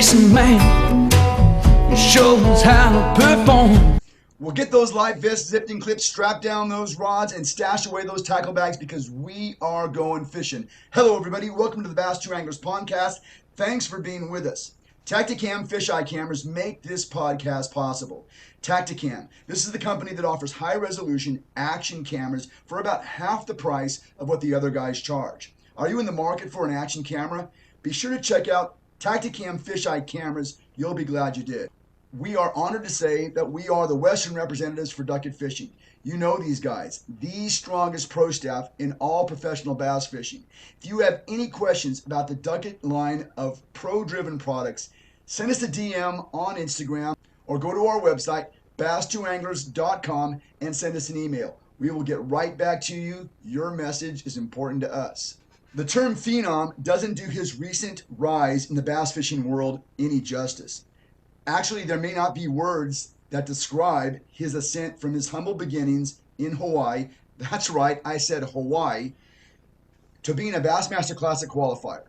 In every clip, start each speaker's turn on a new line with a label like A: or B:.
A: decent man who shows how to perform.
B: We'll get those live vests zipped and clipped, strap down those rods, and stash away those tackle bags because we are going fishing. Hello, everybody. Welcome to the Bass 2 Anglers podcast. Thanks for being with us. Tacticam fisheye cameras make this podcast possible. Tacticam, this is the company that offers high-resolution action cameras for about half the price of what the other guys charge. Are you in the market for an action camera? Be sure to check out Tacticam fisheye cameras. You'll be glad you did. We are honored to say that we are the Western representatives for Ducket Fishing. You know these guys, the strongest pro staff in all professional bass fishing. If you have any questions about the Ducket line of pro-driven products, send us a DM on Instagram or go to our website, bass2anglers.com, and send us an email. We will get right back to you. Your message is important to us. The term phenom doesn't do his recent rise in the bass fishing world any justice. Actually, there may not be words that describe his ascent from his humble beginnings in Hawaii. That's right, I said Hawaii, to being a Bassmaster Classic qualifier.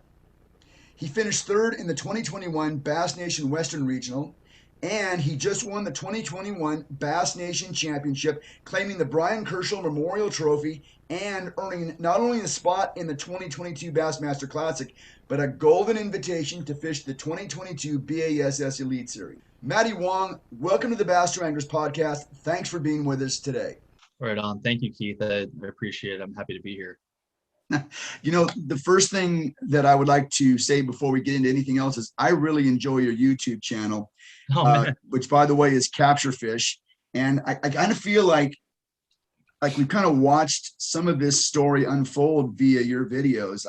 B: He finished third in the 2021 Bass Nation Western Regional, and he just won the 2021 Bass Nation Championship, claiming the Brian Kershaw Memorial Trophy and earning not only a spot in the 2022 Bassmaster Classic, but a golden invitation to fish the 2022 BASS Elite Series. Matty Wong, welcome to the Bass 2 Anglers podcast. Thanks for being with us today.
C: Right on. Thank you, Keith. I appreciate it. I'm happy to be here.
B: You know, the first thing that I would like to say before we get into anything else is I really enjoy your YouTube channel, which, by the way, is Capture Fish. And I kind of feel like we've kind of watched some of this story unfold via your videos.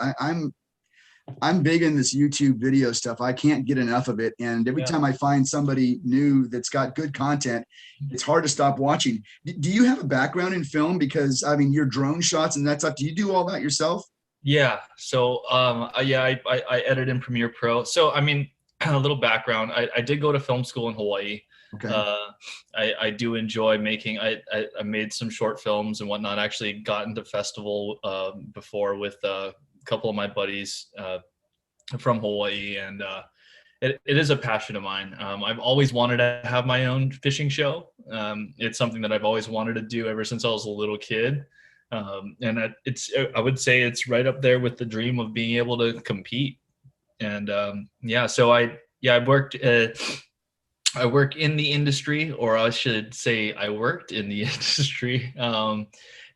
B: I'm big in this YouTube video stuff. I can't get enough of it. And every time I find somebody new that's got good content, it's hard to stop watching. Do you have a background in film? Because, I mean, your drone shots and that stuff, do you do all that yourself?
C: Yeah. So, I edit in Premiere Pro. So, I mean, a little background. I did go to film school in Hawaii.
B: Okay.
C: I do enjoy making, I made some short films and whatnot. I actually got into festival before with couple of my buddies from Hawaii, and it is a passion of mine. I've always wanted to have my own fishing show. It's something that I've always wanted to do ever since I was a little kid. And I would say it's right up there with the dream of being able to compete. And so I worked I work in the industry, or I should say I worked in the industry.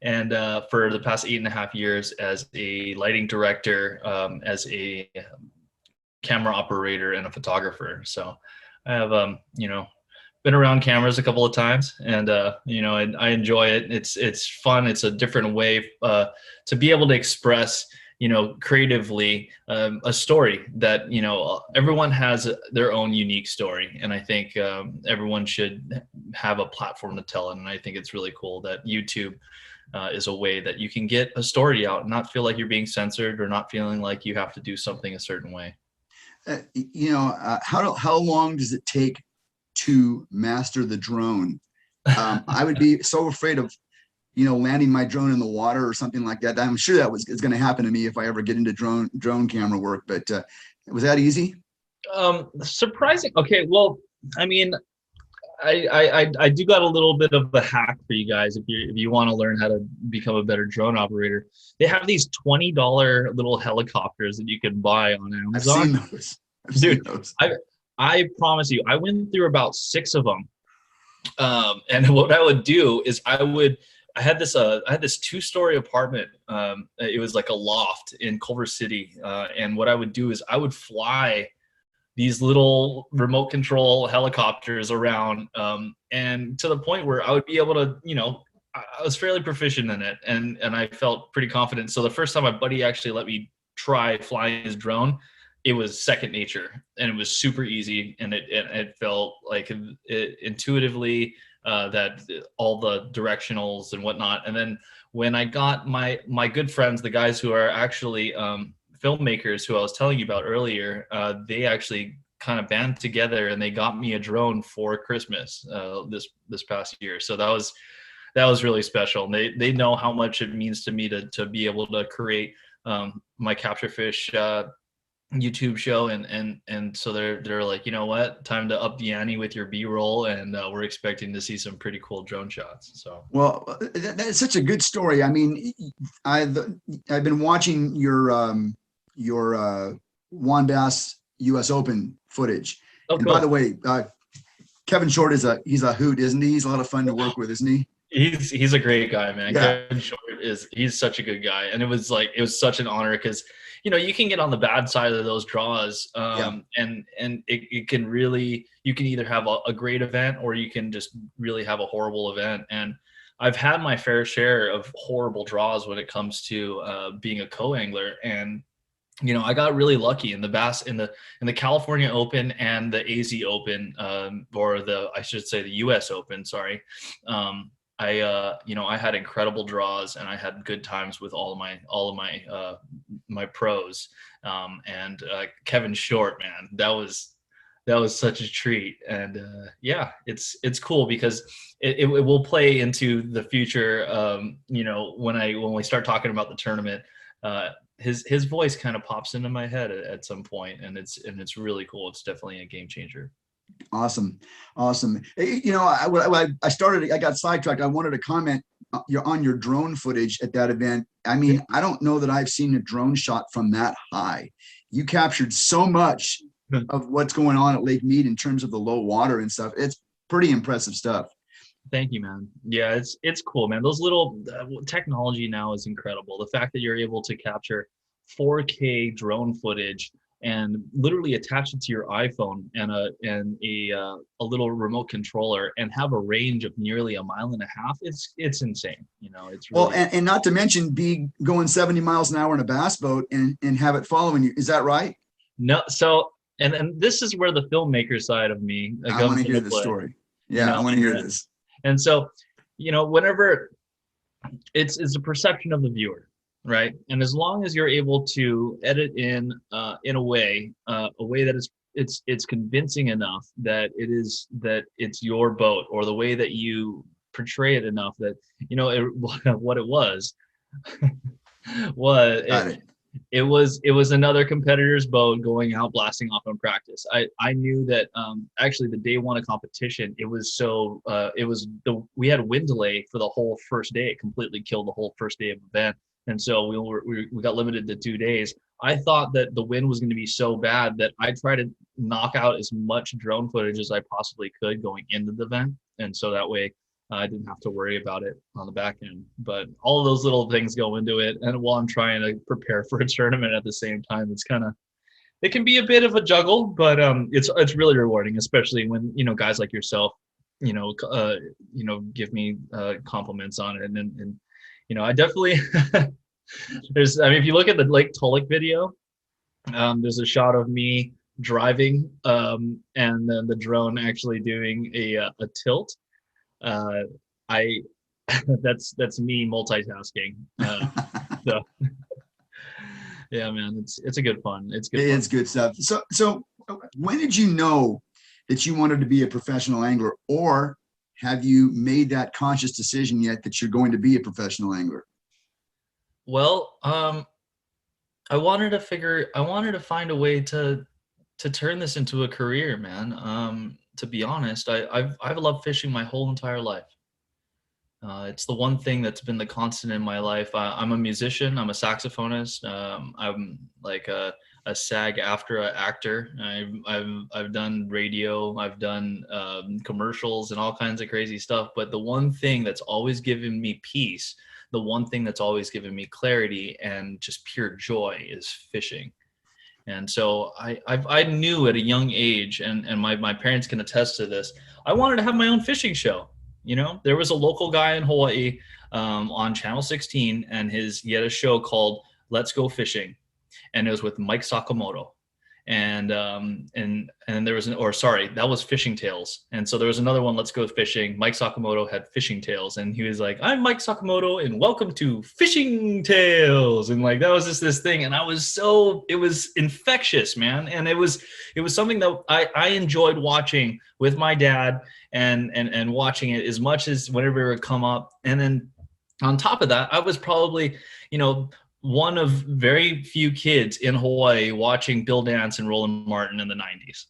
C: And for the past 8.5 years as a lighting director, as a camera operator and a photographer. So I have, been around cameras a couple of times, and, I enjoy it. It's fun. It's a different way to be able to express, creatively a story that, everyone has their own unique story. And I think everyone should have a platform to tell it. And I think it's really cool that YouTube is a way that you can get a story out and not feel like you're being censored or not feeling like you have to do something a certain way.
B: How long does it take to master the drone? I would be so afraid of, landing my drone in the water or something like that. I'm sure that is going to happen to me if I ever get into drone camera work. But was that easy?
C: Surprising. Okay, well, I mean, I do got a little bit of a hack for you guys if you want to learn how to become a better drone operator. They have these $20 little helicopters that you can buy on Amazon.
B: I've seen those.
C: I promise you, I went through about 6 of them. And what I would do is I had this 2-story apartment. It was like a loft in Culver City. And what I would do is I would fly these little remote control helicopters around, and to the point where I would be able to, I was fairly proficient in it, and I felt pretty confident. So the first time my buddy actually let me try flying his drone, it was second nature, and it was super easy, and it felt like intuitively that all the directionals and whatnot. And then when I got my good friends, the guys who are actually filmmakers who I was telling you about earlier, they actually kind of band together and they got me a drone for Christmas this past year. So that was really special. And they know how much it means to me to be able to create my capture fish YouTube show, and so they're like, you know what, time to up the ante with your B-roll, and we're expecting to see some pretty cool drone shots. So
B: Well, that's such a good story. I mean, I've I've been watching your Juan Bass U.S. Open footage.
C: oh,
B: And by the
C: cool.
B: way, Kevin Short he's a hoot, isn't he? He's a lot of fun to work with, isn't he?
C: He's a great guy, man.
B: Yeah,
C: Kevin Short he's such a good guy, and it was such an honor because you can get on the bad side of those draws,
B: yeah.
C: and it can really, you can either have a great event or you can just really have a horrible event. And I've had my fair share of horrible draws when it comes to being a co-angler, and I got really lucky in the Bass in the California Open and the AZ Open, or I should say the US Open. Sorry. I had incredible draws, and I had good times with all of my pros. And Kevin Short, man, that was such a treat. And yeah, it's cool because it will play into the future. When we start talking about the tournament, his voice kind of pops into my head at some point, and it's really cool. It's definitely a game changer.
B: Awesome. Awesome. I got sidetracked. I wanted to comment on your drone footage at that event. I mean, I don't know that I've seen a drone shot from that high. You captured so much of what's going on at Lake Mead in terms of the low water and stuff. It's pretty impressive stuff.
C: Thank you, man. Yeah, it's cool, man. Those little technology now is incredible. The fact that you're able to capture 4K drone footage and literally attach it to your iPhone and a little remote controller and have a range of nearly 1.5 miles. It's insane. It's really,
B: well, and not to mention be going 70 miles an hour in a bass boat and have it following you. Is that right?
C: no. So and this is where the filmmaker side of me
B: I want to hear the story. Yeah, I want to hear this.
C: And so, whenever it's a perception of the viewer, right? And as long as you're able to edit in a way that it's convincing enough that it's your boat, or the way that you portray it enough that what it was was
B: Got it.
C: it was another competitor's boat going out blasting off in practice. I knew that actually the day one of competition, we had wind delay for the whole first day. It completely killed the whole first day of event. And so we got limited to 2 days. I thought that the wind was going to be so bad that I tried to knock out as much drone footage as I possibly could going into the event. And so that way I didn't have to worry about it on the back end. But all of those little things go into it. And while I'm trying to prepare for a tournament at the same time, it can be a bit of a juggle, but it's really rewarding, especially when, guys like yourself, give me compliments on it. And I definitely, if you look at the Lake Tulloch video, there's a shot of me driving, and then the drone actually doing a tilt. That's me multitasking. So yeah, man, it's a good fun. It's good.
B: It's good stuff. So when did you know that you wanted to be a professional angler, or have you made that conscious decision yet that you're going to be a professional angler?
C: Well, I wanted to find a way to turn this into a career, man. To be honest, I've loved fishing my whole entire life. It's the one thing that's been the constant in my life. I'm a musician. I'm a saxophonist. I'm like a SAG-AFTRA actor. I've done radio. I've done commercials and all kinds of crazy stuff. But the one thing that's always given me peace, the one thing that's always given me clarity and just pure joy is fishing. And so I knew at a young age, and my parents can attest to this, I wanted to have my own fishing show. There was a local guy in Hawaii on Channel 16, and he had a show called Let's Go Fishing, and it was with Mike Sakamoto. And there was that was Fishing Tales. And so there was another one, Let's Go Fishing. Mike Sakamoto had Fishing Tales, and he was like, I'm Mike Sakamoto and welcome to Fishing Tales. And like, that was just this thing. And it was infectious, man. And it was something that I enjoyed watching with my dad and watching it as much as whenever it would come up. And then on top of that, I was probably, one of very few kids in Hawaii watching Bill Dance and Roland Martin in the 90s.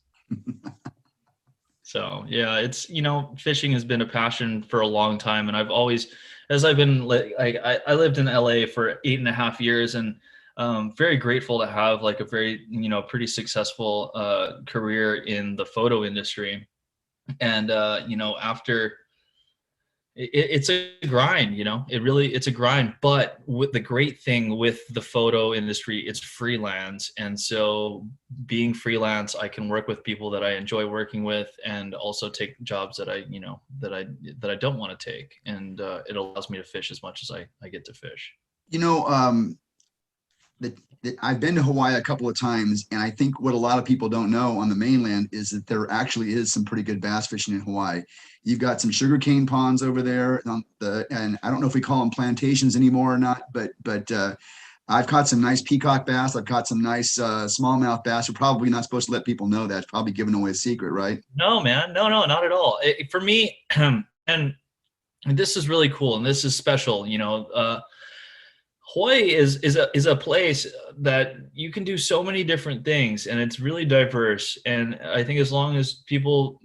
C: So yeah, it's, fishing has been a passion for a long time. And I've always, as I've been like, I lived in LA for 8.5 years, and very grateful to have like a very, pretty successful career in the photo industry. And, after it's a grind, it's a grind. But with the great thing with the photo industry, it's freelance. And so being freelance, I can work with people that I enjoy working with, and also take jobs that I don't want to take. And it allows me to fish as much as I get to fish.
B: I've been to Hawaii a couple of times, and I think what a lot of people don't know on the mainland is that there actually is some pretty good bass fishing in Hawaii. You've got some sugarcane ponds over there, and I don't know if we call them plantations anymore or not, but I've caught some nice peacock bass. I've caught some nice smallmouth bass. We're probably not supposed to let people know that. It's probably giving away a secret, right?
C: No, man. No, not at all. For me, and this is really cool, and this is special, Hawaii is a place that you can do so many different things, and it's really diverse. And I think as long as people,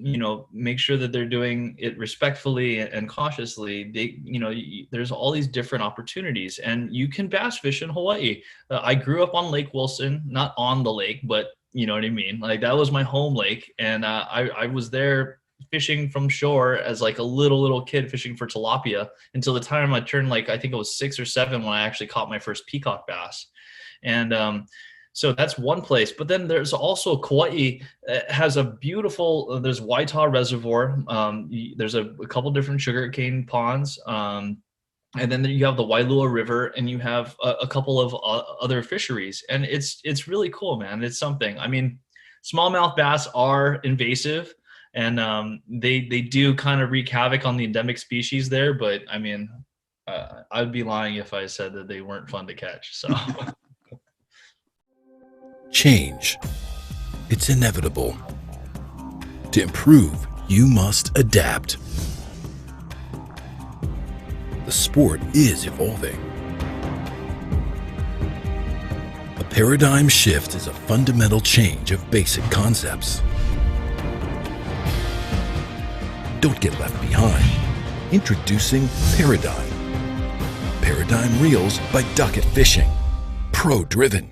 C: make sure that they're doing it respectfully and cautiously, there's all these different opportunities, and you can bass fish in Hawaii. I grew up on Lake Wilson, not on the lake, but you know what I mean? Like, that was my home lake. And I was there fishing from shore as like a little kid, fishing for tilapia, until the time I turned, like, I think it was 6 or 7 when I actually caught my first peacock bass. And so that's one place. But then there's also Kauai. Has a beautiful, there's Waitaw Reservoir. There's a couple different sugarcane ponds. And then you have the Wailua River, and you have a couple of other fisheries. And it's really cool, man. It's something. I mean, smallmouth bass are invasive, and they do kind of wreak havoc on the endemic species there. But I mean, I'd be lying if I said that they weren't fun to catch. So
A: Change. It's inevitable. To improve, you must adapt. The sport is evolving. A paradigm shift is a fundamental change of basic concepts. Don't get left behind. Introducing Paradigm. Paradigm Reels by Ducket Fishing. Pro-driven.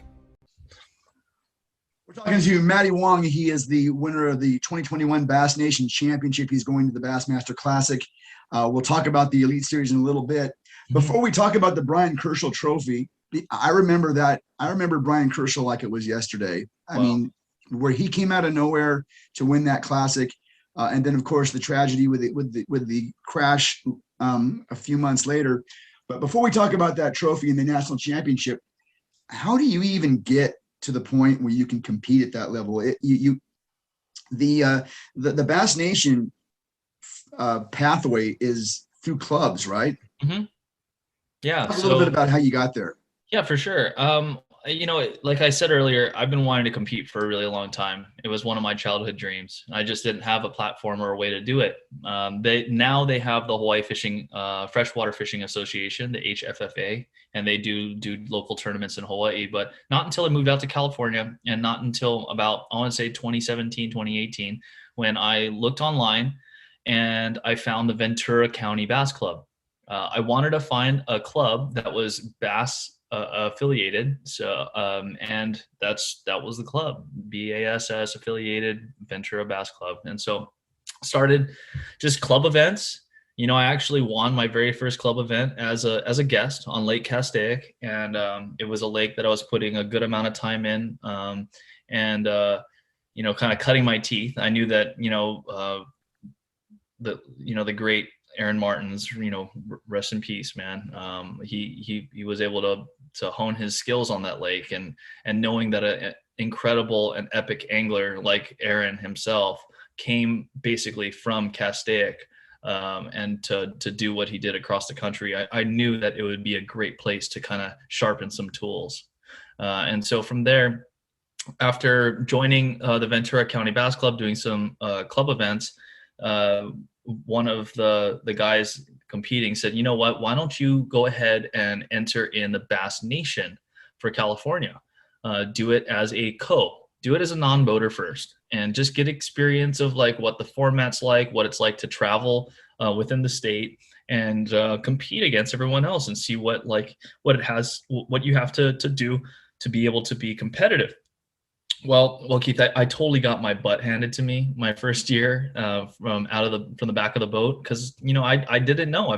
B: We're talking to Matty Wong. He is the winner of the 2021 Bass Nation Championship. He's going to the Bassmaster Classic. We'll talk about the Elite Series in a little bit. Before we talk about the Brian Kershaw Trophy, I remember Brian Kershaw like it was yesterday. I mean, where he came out of nowhere to win that Classic. And then, of course, the tragedy with the crash a few months later. But before we talk about that trophy and the national championship, how do you even get to the point where you can compete at that level? The Bass Nation pathway is through clubs, right?
C: Mm-hmm. Yeah.
B: Talk a little bit about how you got there.
C: Yeah, for sure. Like I said earlier, I've been wanting to compete for a really long time. It was one of my childhood dreams. I just didn't have a platform or a way to do it. They have the Hawaii Fishing Freshwater Fishing Association, the HFFA, and they do local tournaments in Hawaii. But not until I moved out to California, and not until about, I want to say 2017, 2018, when I looked online and I found the Ventura County Bass Club. I wanted to find a club that was bass affiliated. So, and that was the club, BASS affiliated Ventura Bass Club. And so started just club events. I actually won my very first club event as a guest on Lake Castaic. And it was a lake that I was putting a good amount of time in, and kind of cutting my teeth. I knew that, the great Aaron Martins, rest in peace, man. He was able to hone his skills on that lake, and knowing that an incredible and epic angler like Aaron himself came basically from Castaic, and to do what he did across the country, I knew that it would be a great place to kind of sharpen some tools. And so from there, after joining the Ventura County Bass Club, doing some club events, one of the guys competing said, you know what, why don't you go ahead and enter in the Bass Nation for California. Do it as a do it as a non-boater first, and just get experience of like what the format's like, what it's like to travel within the state, and compete against everyone else, and see what you have to do to be able to be competitive. Well, Keith, I totally got my butt handed to me my first year from the back of the boat, because I didn't know.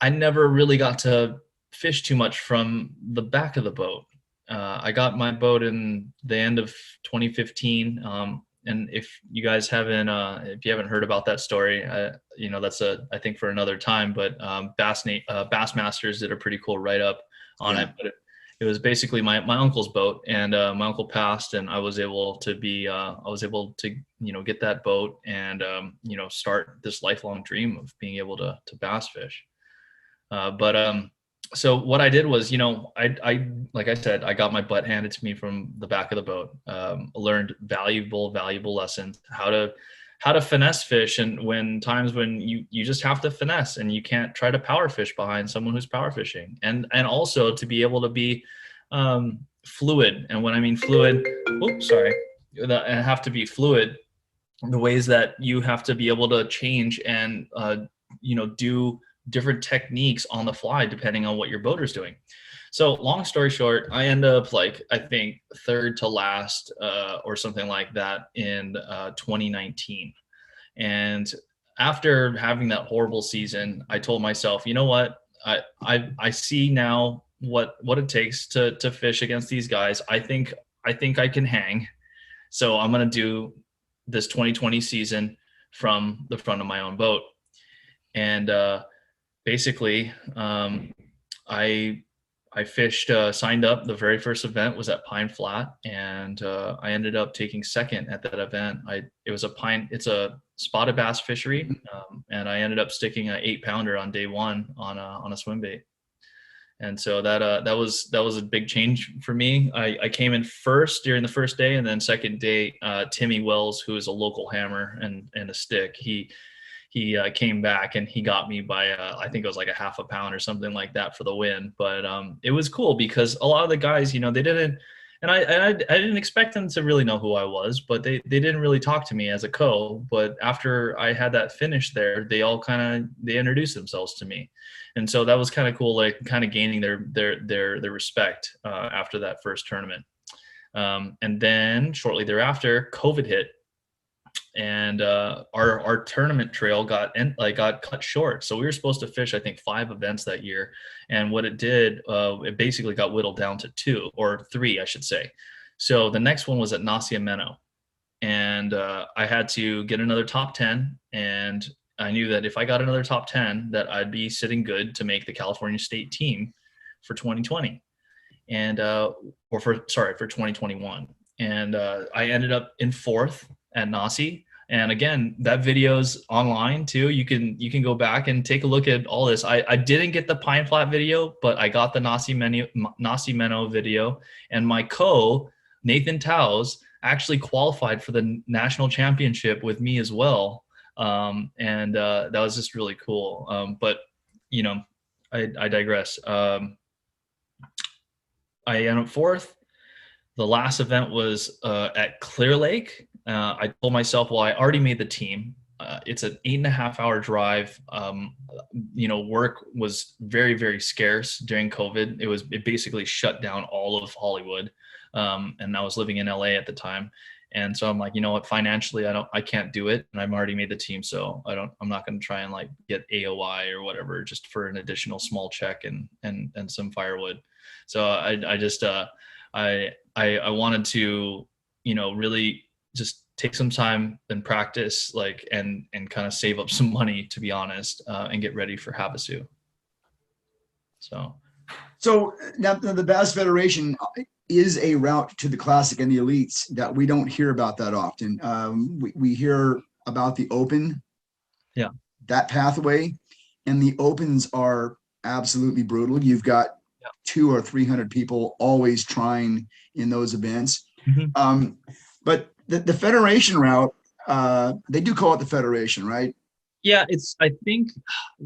C: I never really got to fish too much from the back of the boat. I got my boat in the end of 2015. And if you haven't heard about that story, that's I think for another time, but Bassmasters did a pretty cool write-up on it. But it was basically my uncle's boat, and my uncle passed, and I was able to get that boat and start this lifelong dream of being able to bass fish. So what I did was, I like I said, I got my butt handed to me from the back of the boat. Learned valuable lessons, how to finesse fish, and when you just have to finesse, and you can't try to power fish behind someone who's power fishing, and also to be able to be fluid. And when I mean fluid, I have to be fluid, the ways that you have to be able to change and do different techniques on the fly depending on what your boater's doing. So long story short, I end up I think third to last or something like that in 2019. And after having that horrible season, I told myself, you know what, I see now what it takes to fish against these guys. I think I can hang. So I'm going to do this 2020 season from the front of my own boat. And basically, I fished, signed up. The very first event was at Pine Flat, and I ended up taking second at that event. It's a spotted bass fishery, and I ended up sticking an 8-pounder on day one on a swim bait. And so that was a big change for me. I came in first during the first day, and then second day, Timmy Wells, who is a local hammer and a stick, he came back and he got me by I think it was like a half a pound or something like that for the win. But it was cool because a lot of the guys, they didn't, and I didn't expect them to really know who I was, but they didn't really talk to me as a But after I had that finish there, they all they introduced themselves to me, and so that was kind of cool, like kind of gaining their respect after that first tournament. And then shortly thereafter, COVID hit. And our tournament trail got cut short. So we were supposed to fish, I think, 5 events that year. And what it did, it basically got whittled down to 2 or 3, I should say. So the next one was at Nacimiento. And I had to get another top 10. And I knew that if I got another top 10, that I'd be sitting good to make the California State team for 2020. And for 2021. And I ended up in 4th at Nasi. And again, that video's online too. You can go back and take a look at all this. I didn't get the Pine Flat video, but I got the Nacimiento video. And my Nathan Taos, actually qualified for the national championship with me as well. And that was just really cool. But I digress. I ended up 4th. The last event was at Clear Lake. I told myself, well, I already made the team. It's an 8.5-hour drive. Work was very, very scarce during COVID. It basically shut down all of Hollywood. And I was living in LA at the time. And so I'm like, you know what, financially, I can't do it. And I've already made the team. So I'm not going to try and get AOI or whatever, just for an additional small check and some firewood. So I wanted to, really just take some time and practice, and kind of save up some money, to be honest, and get ready for Havasu. So
B: now the Bass Federation is a route to the Classic and the Elites that we don't hear about that often. We hear about the Open, that pathway, and the Opens are absolutely brutal. You've got 200 or 300 people always trying in those events. Mm-hmm. But the Federation route, they do call it the Federation, right?
C: Yeah, I think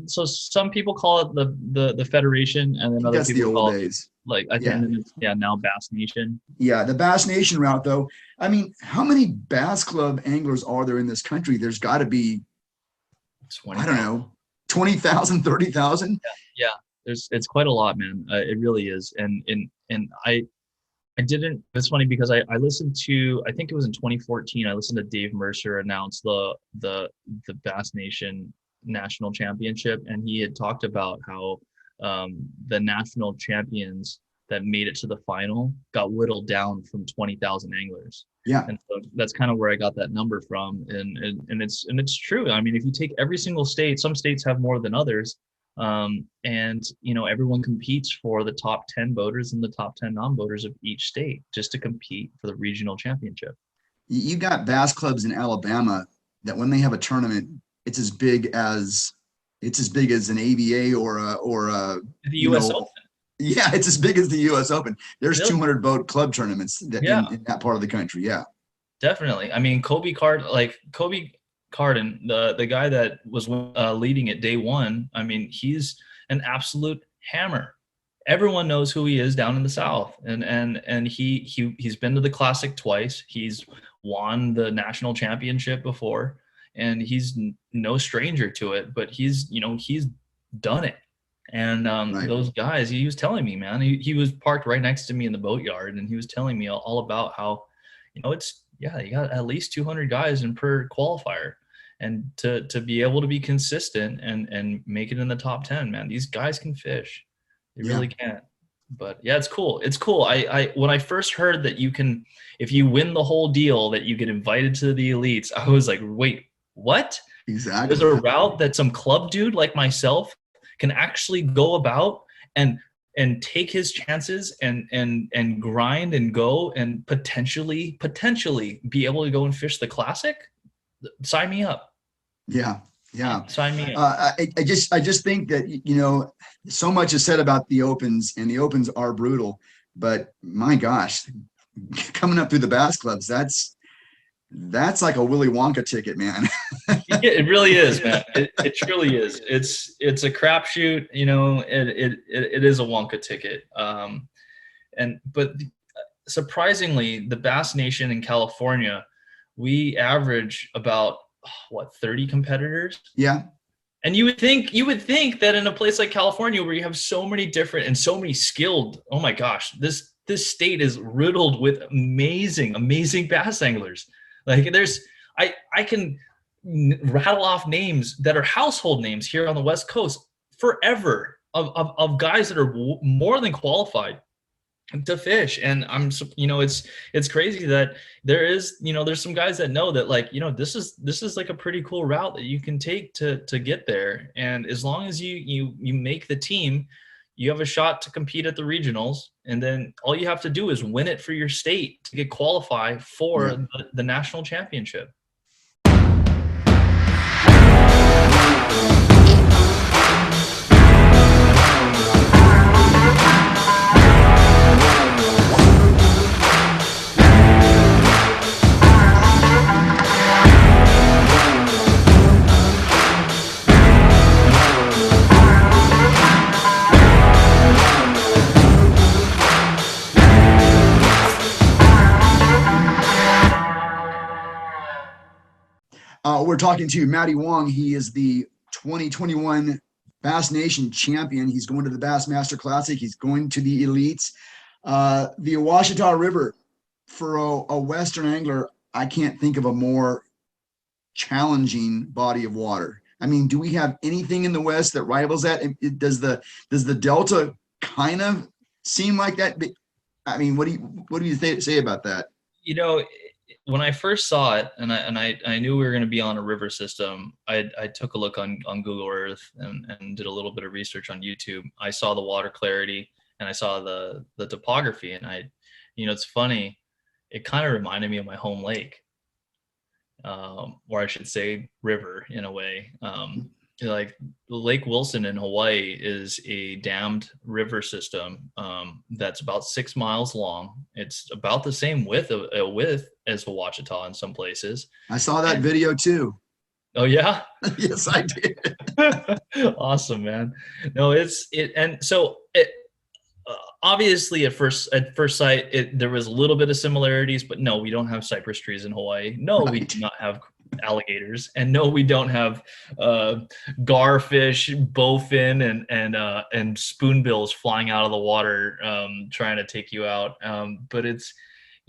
C: so. Some people call it the Federation, and then other people call it Like I think, and it's, now Bass Nation.
B: Yeah, the Bass Nation route, though. I mean, how many Bass Club anglers are there in this country? There's got to be,
C: 20,
B: I don't know, 20,000, 30,000.
C: Yeah, it's quite a lot, man. It really is. And I didn't. It's funny because I listened to, I think it was in 2014. I listened to Dave Mercer announce the Bass Nation National Championship, and he had talked about how the national champions that made it to the final got whittled down from 20,000 anglers.
B: Yeah,
C: and so that's kind of where I got that number from, and it's true. I mean, if you take every single state, some states have more than others. And everyone competes for the top 10 boaters and the top 10 non-boaters of each state just to compete for the regional championship.
B: you got bass clubs in Alabama that when they have a tournament, it's as big as an ABA or a
C: The U.S. Open.
B: Yeah, it's as big as the U.S. Open. There's
C: Really?
B: 200 boat club tournaments in that part of the country. Yeah,
C: Definitely. I mean, Kobe Carden, the guy that was leading it day one, I mean, he's an absolute hammer. Everyone knows who he is down in the South, and he's been to the Classic twice. He's won the national championship before, and he's no stranger to it. But he's done it. And
B: Right.
C: those guys, he was telling me, man, he was parked right next to me in the boatyard, and he was telling me all about how, it's, you got at least 200 guys in per qualifier, and to be able to be consistent and make it in the top 10, man, these guys can fish. They really can. But yeah, it's cool. It's cool. I when I first heard that you can, if you win the whole deal, that you get invited to the elites, I was like, wait, what?
B: Exactly.
C: There's a route that some club dude like myself can actually go about and take his chances and grind and go and potentially be able to go and fish the Classic. Sign me up.
B: Yeah.
C: Sign me up.
B: I just think that so much is said about the opens, and the opens are brutal, but my gosh, coming up through the bass clubs, that's like a Willy Wonka ticket, man.
C: It really is, man. It truly is. It's a crapshoot. It is a Wonka ticket. But surprisingly, the Bass Nation in California, we average about 30 competitors.
B: Yeah.
C: And you would think that in a place like California, where you have so many different and so many skilled, oh my gosh, this state is riddled with amazing bass anglers. Like I can rattle off names that are household names here on the West Coast forever of guys that are more than qualified to fish. And it's crazy that there's some guys that know that this is like a pretty cool route that you can take to get there. And as long as you make the team, you have a shot to compete at the regionals, and then all you have to do is win it for your state to get qualified for the national championship.
B: We're talking to Matty Wong. He is the 2021 Bass Nation champion. He's going to the Bassmaster Classic. He's going to the elites. The Ouachita River, for a Western angler, I can't think of a more challenging body of water. I mean, do we have anything in the West that rivals that? Does the Delta kind of seem like that? I mean, what do you say about that?
C: When I first saw it, and I knew we were going to be on a river system, I took a look on Google Earth and did a little bit of research on YouTube. I saw the water clarity and I saw the topography, and it's funny. It kind of reminded me of my home lake, or I should say river in a way. Like Lake Wilson in Hawaii is a dammed river system that's about 6 miles long. It's about the same width as the Ouachita in some places.
B: I saw that video too.
C: Oh yeah?
B: Yes, I did.
C: Awesome, man. No, obviously at first sight, there was a little bit of similarities, but no, we don't have cypress trees in Hawaii. No, we do not have alligators, and no, we don't have garfish, bowfin, and spoonbills flying out of the water, trying to take you out. But it's,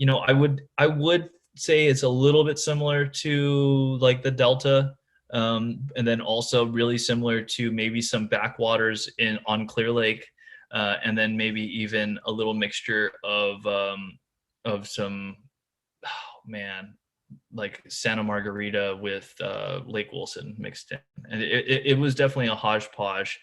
C: I would say it's a little bit similar to like the Delta, and then also really similar to maybe some backwaters on Clear Lake, and then maybe even a little mixture of some, oh man, like Santa Margarita with Lake Wilson mixed in, and it was definitely a hodgepodge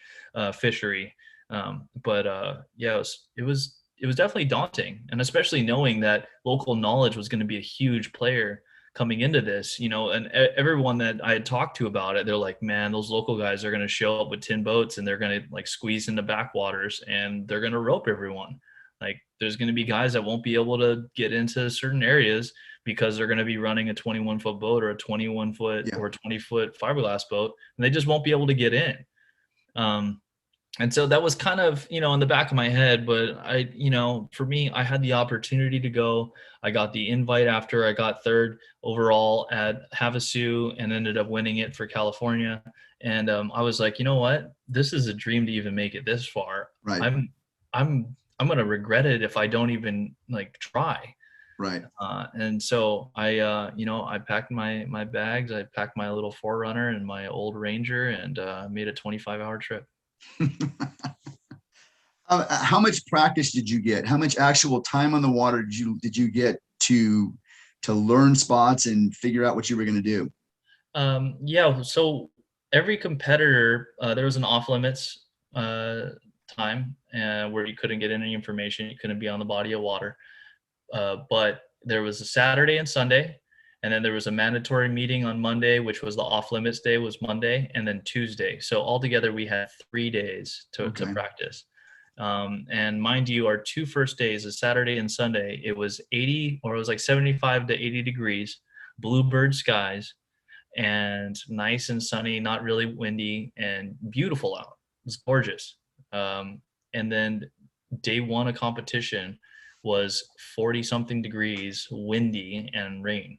C: fishery. But yeah, it was definitely daunting, and especially knowing that local knowledge was going to be a huge player coming into this, and everyone that I had talked to about it, they're like, man, those local guys are going to show up with tin boats and they're going to like squeeze into backwaters and they're going to rope everyone. Like there's going to be guys that won't be able to get into certain areas because they're going to be running a 21-foot boat or a 21-foot or 20-foot fiberglass boat, and they just won't be able to get in. And so that was kind of, in the back of my head, but for me, I had the opportunity to go. I got the invite after I got third overall at Havasu and ended up winning it for California. And I was like, you know what? This is a dream to even make it this far.
B: Right.
C: I'm going to regret it if I don't even like try.
B: Right.
C: And so I packed my bags. I packed my little 4Runner and my old Ranger and made a 25-hour trip.
B: How much practice did you get? How much actual time on the water did you get to learn spots and figure out what you were going to do?
C: Yeah. So every competitor, there was an off limits time where you couldn't get any information. You couldn't be on the body of water. But there was a Saturday and Sunday, and then there was a mandatory meeting on Monday, which was the off limits day was Monday, and then Tuesday. So altogether we had 3 days to practice. And mind you, our 2 first days, a Saturday and Sunday, it was 80, or it was like 75 to 80 degrees, bluebird skies, and nice and sunny, not really windy, and beautiful out. It was gorgeous. And then day 1 of competition was 40 something degrees, windy, and rain.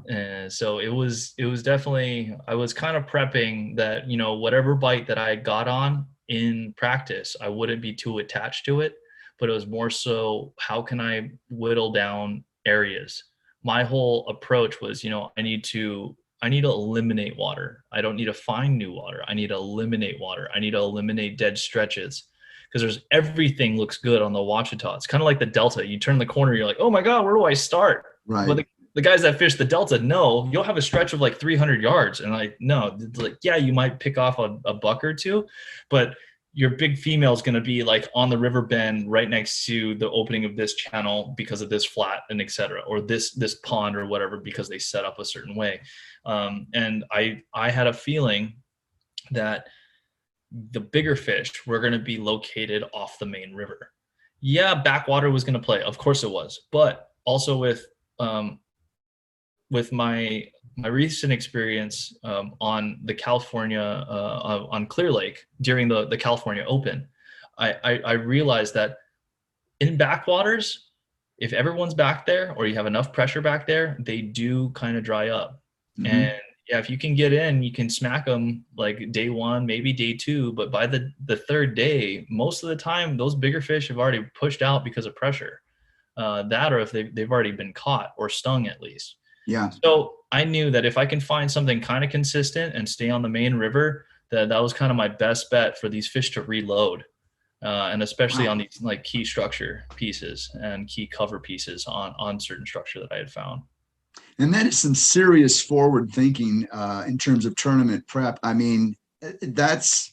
C: And so it was definitely, I was kind of prepping that, whatever bite that I got on in practice, I wouldn't be too attached to it, but it was more so, how can I whittle down areas? My whole approach was, I need to eliminate water. I don't need to find new water. I need to eliminate water. I need to eliminate dead stretches, because everything looks good on the Ouachita. It's kind of like the Delta. You turn the corner, you're like, oh my God, where do I start?
B: Right.
C: But the guys that fish the Delta know you'll have a stretch of like 300 yards. And no, it's like, yeah, you might pick off a buck or two, but your big female is going to be like on the river bend right next to the opening of this channel because of this flat and et cetera, or this pond or whatever, because they set up a certain way. And I had a feeling that the bigger fish were going to be located off the main river. Yeah, backwater was going to play. Of course it was. But also with my recent experience on the California, on Clear Lake during the California Open, I realized that in backwaters, if everyone's back there or you have enough pressure back there, they do kind of dry up. Mm-hmm. And yeah, if you can get in, you can smack them like day 1, maybe day 2, but by the 3rd day, most of the time, those bigger fish have already pushed out because of pressure. That, or if they've already been caught or stung at least.
B: Yeah.
C: So I knew that if I can find something kind of consistent and stay on the main river, that was kind of my best bet for these fish to reload. And especially on these like key structure pieces and key cover pieces on certain structure that I had found.
B: And that is some serious forward thinking in terms of tournament prep. I mean, that's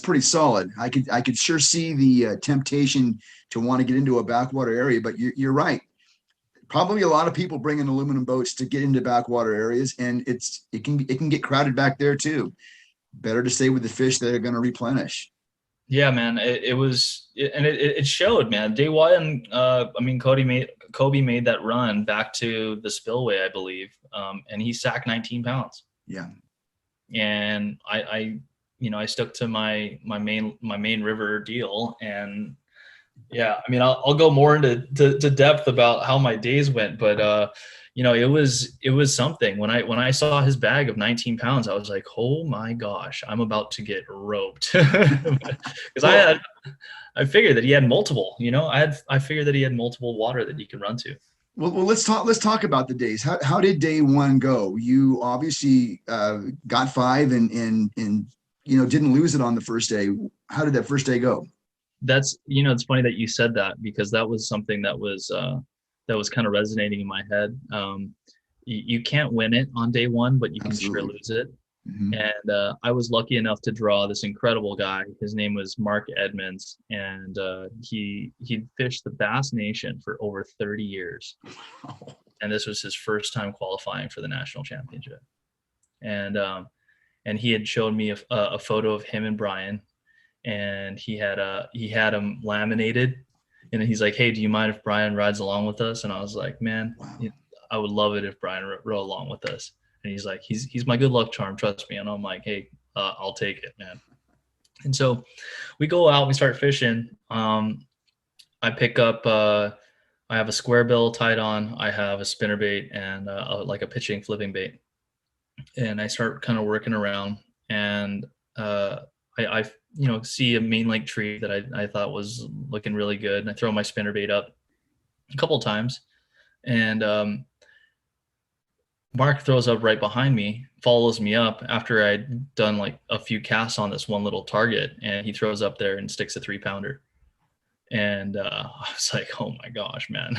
B: pretty solid. I could sure see the temptation to want to get into a backwater area, but you're right. Probably a lot of people bring in aluminum boats to get into backwater areas, and it can get crowded back there too. Better to stay with the fish that are going to replenish.
C: Yeah, man, it showed, man. Day 1, Kobe made that run back to the spillway, I believe, and he sacked 19 pounds.
B: Yeah,
C: and I I stuck to my main river deal. And yeah, I mean, I'll go more into to depth about how my days went, but it was something. When I saw his bag of 19 pounds, I was like, oh my gosh, I'm about to get roped. Because
B: Well,
C: I figured that he had multiple. I figured that he had multiple water that he could run to.
B: well, let's talk about the days. How did day one go? You obviously got five and didn't lose it on the first day. How did that first day go?
C: It's funny that you said that, because that was something that was kind of resonating in my head. You can't win it on day one, but you can sure
B: Absolutely.
C: lose it.
B: Hmm.
C: And I was lucky enough to draw this incredible guy. His name was Mark Edmonds, and he fished the Bass Nation for over 30 years. And this was his first time qualifying for the national championship. And he had showed me a photo of him and Brian, and he had him laminated. And he's like, "Hey, do you mind if Brian rides along with us?" And I was like, "Man,
B: Wow.
C: I would love it if Brian rode along with us." And he's like, "He's my good luck charm, trust me." And I'm like, "Hey, I'll take it, man." And so we go out, we start fishing. I pick up. I have a square bill tied on. I have a spinner bait and like a pitching flipping bait. And I start kind of working around, and I see a main lake tree that I thought was looking really good, and I throw my spinner bait up a couple times, and Mark throws up right behind me, follows me up after I'd done like a few casts on this one little target, and he throws up there and sticks a 3-pounder. And I was like, oh my gosh, man.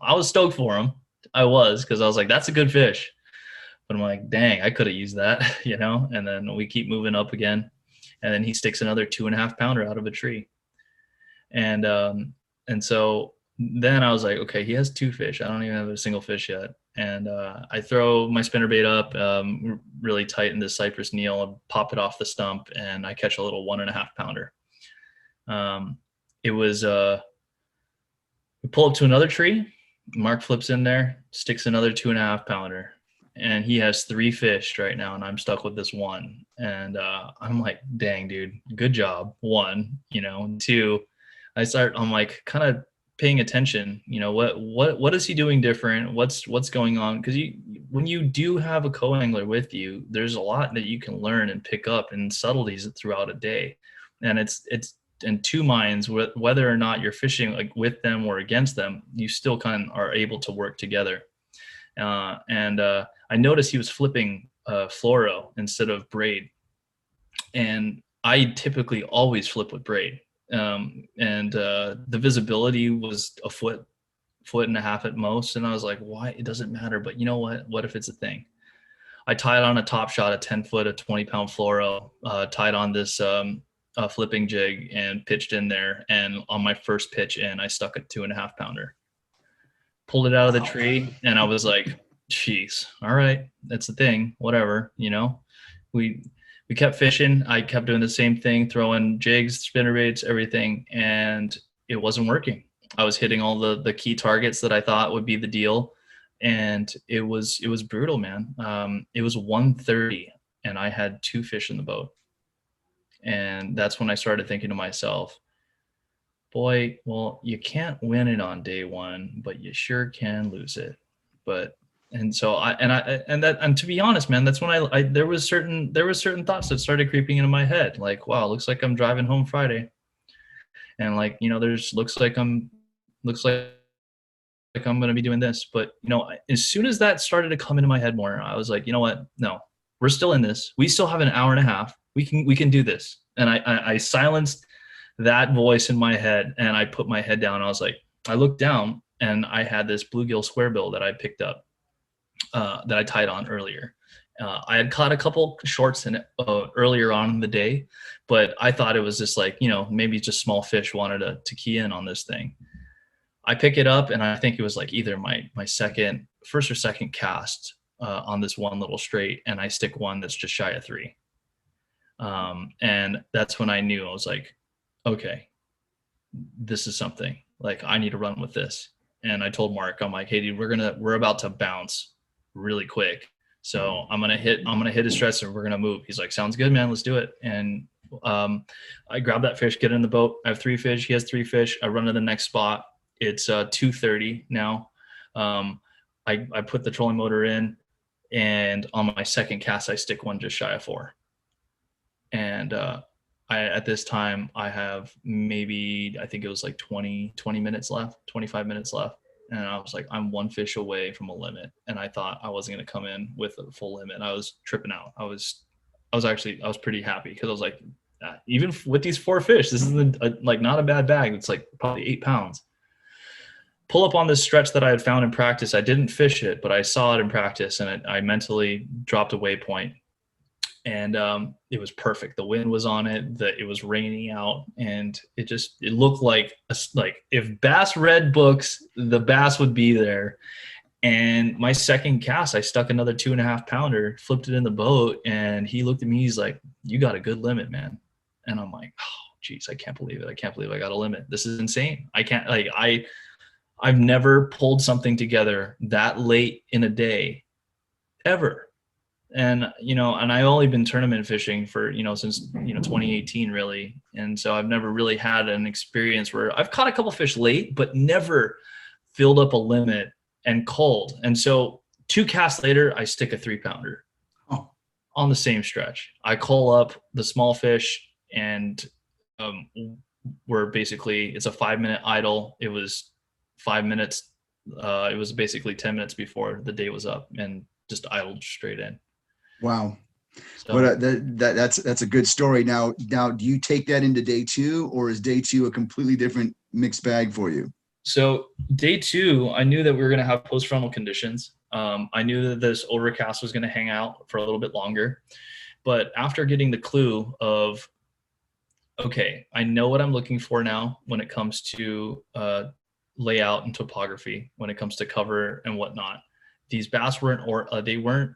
C: I was stoked for him. I was, because I was like, that's a good fish. But I'm like, dang, I could have used that, And then we keep moving up again, and then he sticks another 2.5-pounder out of a tree. And so then I was like, okay, he has 2 fish. I don't even have a single fish yet. And I throw my spinnerbait up really tight in this cypress Neil and pop it off the stump, and I catch a little 1.5-pounder. It was we pull up to another tree. Mark flips in there, sticks another 2.5-pounder, and he has 3 fish right now, and I'm stuck with this one. And I'm like, dang, dude, good job. 1, 2. I'm like kind of paying attention. What is he doing different? What's going on? Because when you do have a co-angler with you, there's a lot that you can learn and pick up in subtleties throughout a day, and it's in 2 minds, whether or not you're fishing like with them or against them, you still kind of are able to work together. And I noticed he was flipping fluoro instead of braid, and I typically always flip with braid. And the visibility was a foot and a half at most, and I was like, why? It doesn't matter. But you know what if it's a thing? I tied on a Top Shot, a 10-foot, a 20-pound fluoro, tied on this flipping jig, and pitched in there. And on my first pitch in, I stuck a 2.5-pounder. Pulled it out of the tree, and I was like, "Jeez, all right, that's the thing. Whatever, We kept fishing. I kept doing the same thing, throwing jigs, spinnerbaits, everything, and it wasn't working. I was hitting all the key targets that I thought would be the deal, and it was brutal, man. It was 1:30, and I had 2 fish in the boat, and that's when I started thinking to myself, boy, well, you can't win it on day one, but you sure can lose it. But and so and to be honest, man, that's when there was certain thoughts that started creeping into my head, like, wow, looks like I'm driving home Friday, and like, there's looks like I'm going to be doing this. But as soon as that started to come into my head more, I was like, you know what? No, we're still in this. We still have an hour and a half. We can do this. And I silenced that voice in my head, and I put my head down. I was like, I looked down, and I had this bluegill square bill that I picked up, that I tied on earlier. I had caught a couple shorts in it earlier on in the day, but I thought it was just like, maybe just small fish wanted to key in on this thing. I pick it up, and I think it was like either my first or second cast on this one little straight, and I stick one that's just shy of 3. And that's when I knew. I was like, okay, this is something. Like, I need to run with this. And I told Mark, I'm like, hey, dude, we're about to bounce really quick. So I'm gonna hit a stretch and we're gonna move. He's like, sounds good, man. Let's do it. And I grab that fish, get in the boat. I have 3 fish. He has 3 fish. I run to the next spot. It's 2:30 now. I put the trolling motor in, and on my second cast, I stick one just shy of 4. And at this time, I have maybe, I think it was like 20 minutes left, 25 minutes left. And I was like, I'm 1 fish away from a limit. And I thought I wasn't going to come in with a full limit. I was tripping out. I was pretty happy because I was like, even with these 4 fish, this isn't like not a bad bag. It's like probably 8 pounds. Pull up on this stretch that I had found in practice. I didn't fish it, but I saw it in practice, and I mentally dropped a waypoint. And it was perfect. The wind was on it. It was raining out, and it looked like if bass read books, the bass would be there. And my second cast, I stuck another 2.5 pounder, flipped it in the boat, and he looked at me. He's like, "You got a good limit, man." And I'm like, "Oh, geez, I can't believe it. I can't believe I got a limit. This is insane. I can't I've never pulled something together that late in a day, ever." And, and I've only been tournament fishing for, since, 2018 really. And so I've never really had an experience where I've caught a couple fish late, but never filled up a limit and culled. And so 2 casts later, I stick a 3 pounder on the same stretch. I cull up the small fish, and we're basically, it's a 5-minute idle. It was 5 minutes. It was basically 10 minutes before the day was up, and just idled straight in.
B: Wow.
C: So,
B: But that's a good story. Now, do you take that into day 2, or is day 2 a completely different mixed bag for you?
C: So day 2, I knew that we were going to have post-frontal conditions. I knew that this overcast was going to hang out for a little bit longer. But after getting the clue of, okay, I know what I'm looking for now when it comes to layout and topography, when it comes to cover and whatnot. These bass they weren't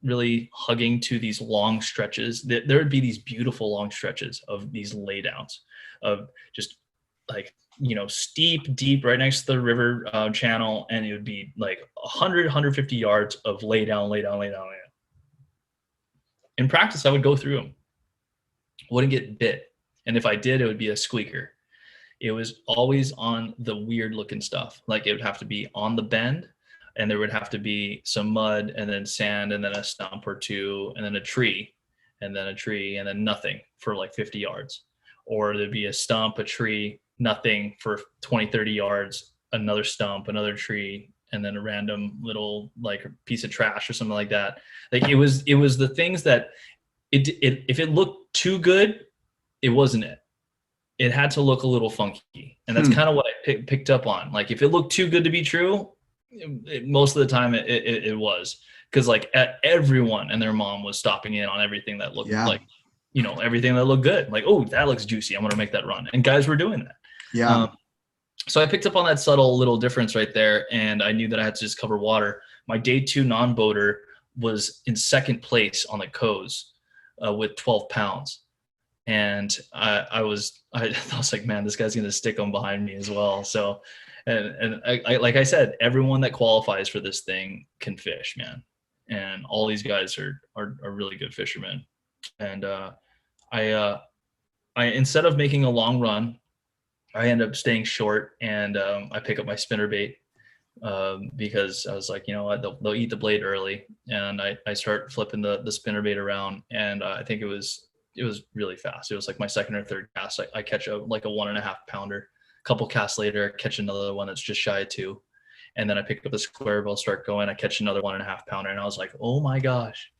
C: really hugging to these long stretches. There would be these beautiful long stretches of these laydowns of just like, steep, deep, right next to the river channel. And it would be like 150 yards of lay down. In practice, I would go through them. Wouldn't get bit. And if I did, it would be a squeaker. It was always on the weird looking stuff. Like it would have to be on the bend, and there would have to be some mud, and then sand, and then a stump or 2, and then a tree, and then a tree, and then nothing for like 50 yards. Or there'd be a stump, a tree, nothing for 20, 30 yards, another stump, another tree, and then a random little like piece of trash or something like that. Like it was the things that if it looked too good, it wasn't it. It had to look a little funky. And that's kind of what I picked up on. Like if it looked too good to be true, most of the time it was, because like everyone and their mom was stopping in on everything that looked like, everything that looked good. Like, oh, that looks juicy, I'm going to make that run. And guys were doing that.
B: Yeah.
C: So I picked up on that subtle little difference right there. And I knew that I had to just cover water. My day 2 non-boater was in second place on the coes with 12 pounds. And I was like, man, this guy's going to stick them behind me as well. So, and I, like I said, everyone that qualifies for this thing can fish, man. And all these guys are really good fishermen. And I instead of making a long run, I end up staying short, and I pick up my spinnerbait because I was like, you know what, they'll eat the blade early. And I start flipping the spinnerbait around, and I think it was really fast. It was like my second or third cast. I catch a 1.5 pounder. A couple casts later, I catch another one that's just shy of 2. And then I pick up the square bill, start going. I catch another 1.5 pounder. And I was like, oh my gosh,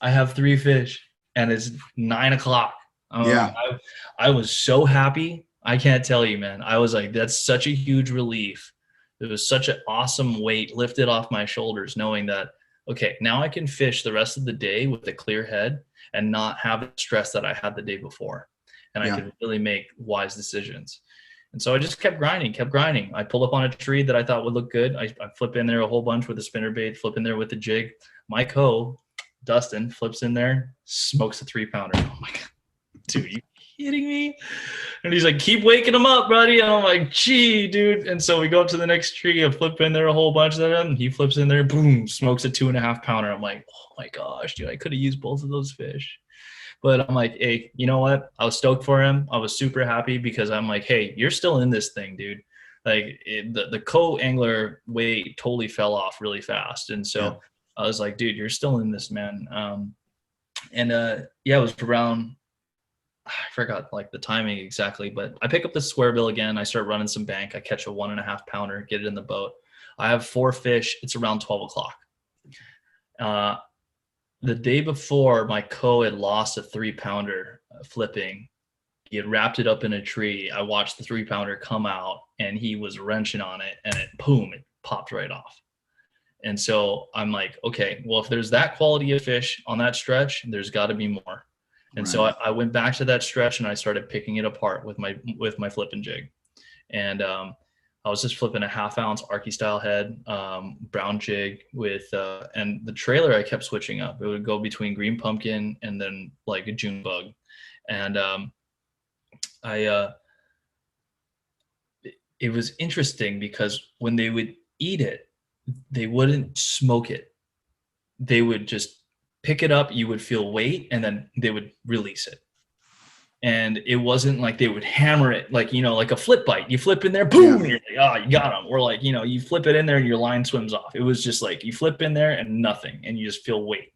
C: I have 3 fish, and it's 9 o'clock.
B: Yeah.
C: I was so happy. I can't tell you, man. I was like, that's such a huge relief. It was such an awesome weight lifted off my shoulders, knowing that, okay, now I can fish the rest of the day with a clear head and not have the stress that I had the day before. And I could really make wise decisions. And so I just kept grinding. I pulled up on a tree that I thought would look good. I flip in there a whole bunch with a spinnerbait, flip in there with the jig. My Dustin, flips in there, smokes a 3 pounder. Oh my God. Dude, kidding me? And he's like, keep waking him up, buddy. And I'm like, gee, dude. And so we go up to the next tree and flip in there a whole bunch of them. He flips in there, boom, smokes a 2.5 pounder. I'm like, oh my gosh, dude, I could have used both of those fish. But I'm like, hey, you know what? I was stoked for him. I was super happy because I'm like, hey, you're still in this thing, dude. Like the co-angler weight totally fell off really fast. And so I was like, dude, you're still in this, man. It was around, I forgot like the timing exactly, but I pick up the square bill again. I start running some bank. I catch a 1.5 pounder, get it in the boat. I have 4 fish. It's around 12 o'clock. The day before, my co had lost a 3 pounder flipping. He had wrapped it up in a tree. I watched the 3 pounder come out and he was wrenching on it and it popped right off. And so I'm like, okay, well, if there's that quality of fish on that stretch, there's got to be more. And so I went back to that stretch and I started picking it apart with my flipping jig. And I was just flipping a 1/2 ounce Arky style head, brown jig with, and the trailer I kept switching up. It would go between green pumpkin and then like a June bug. And it was interesting because when they would eat it, they wouldn't smoke it. They would just pick it up, you would feel weight, and then they would release it. And it wasn't like they would hammer it like, like a flip bite. You flip in there, boom, and you're like, oh, you got them. Or like, you flip it in there and your line swims off. It was just like you flip in there and nothing, and you just feel weight.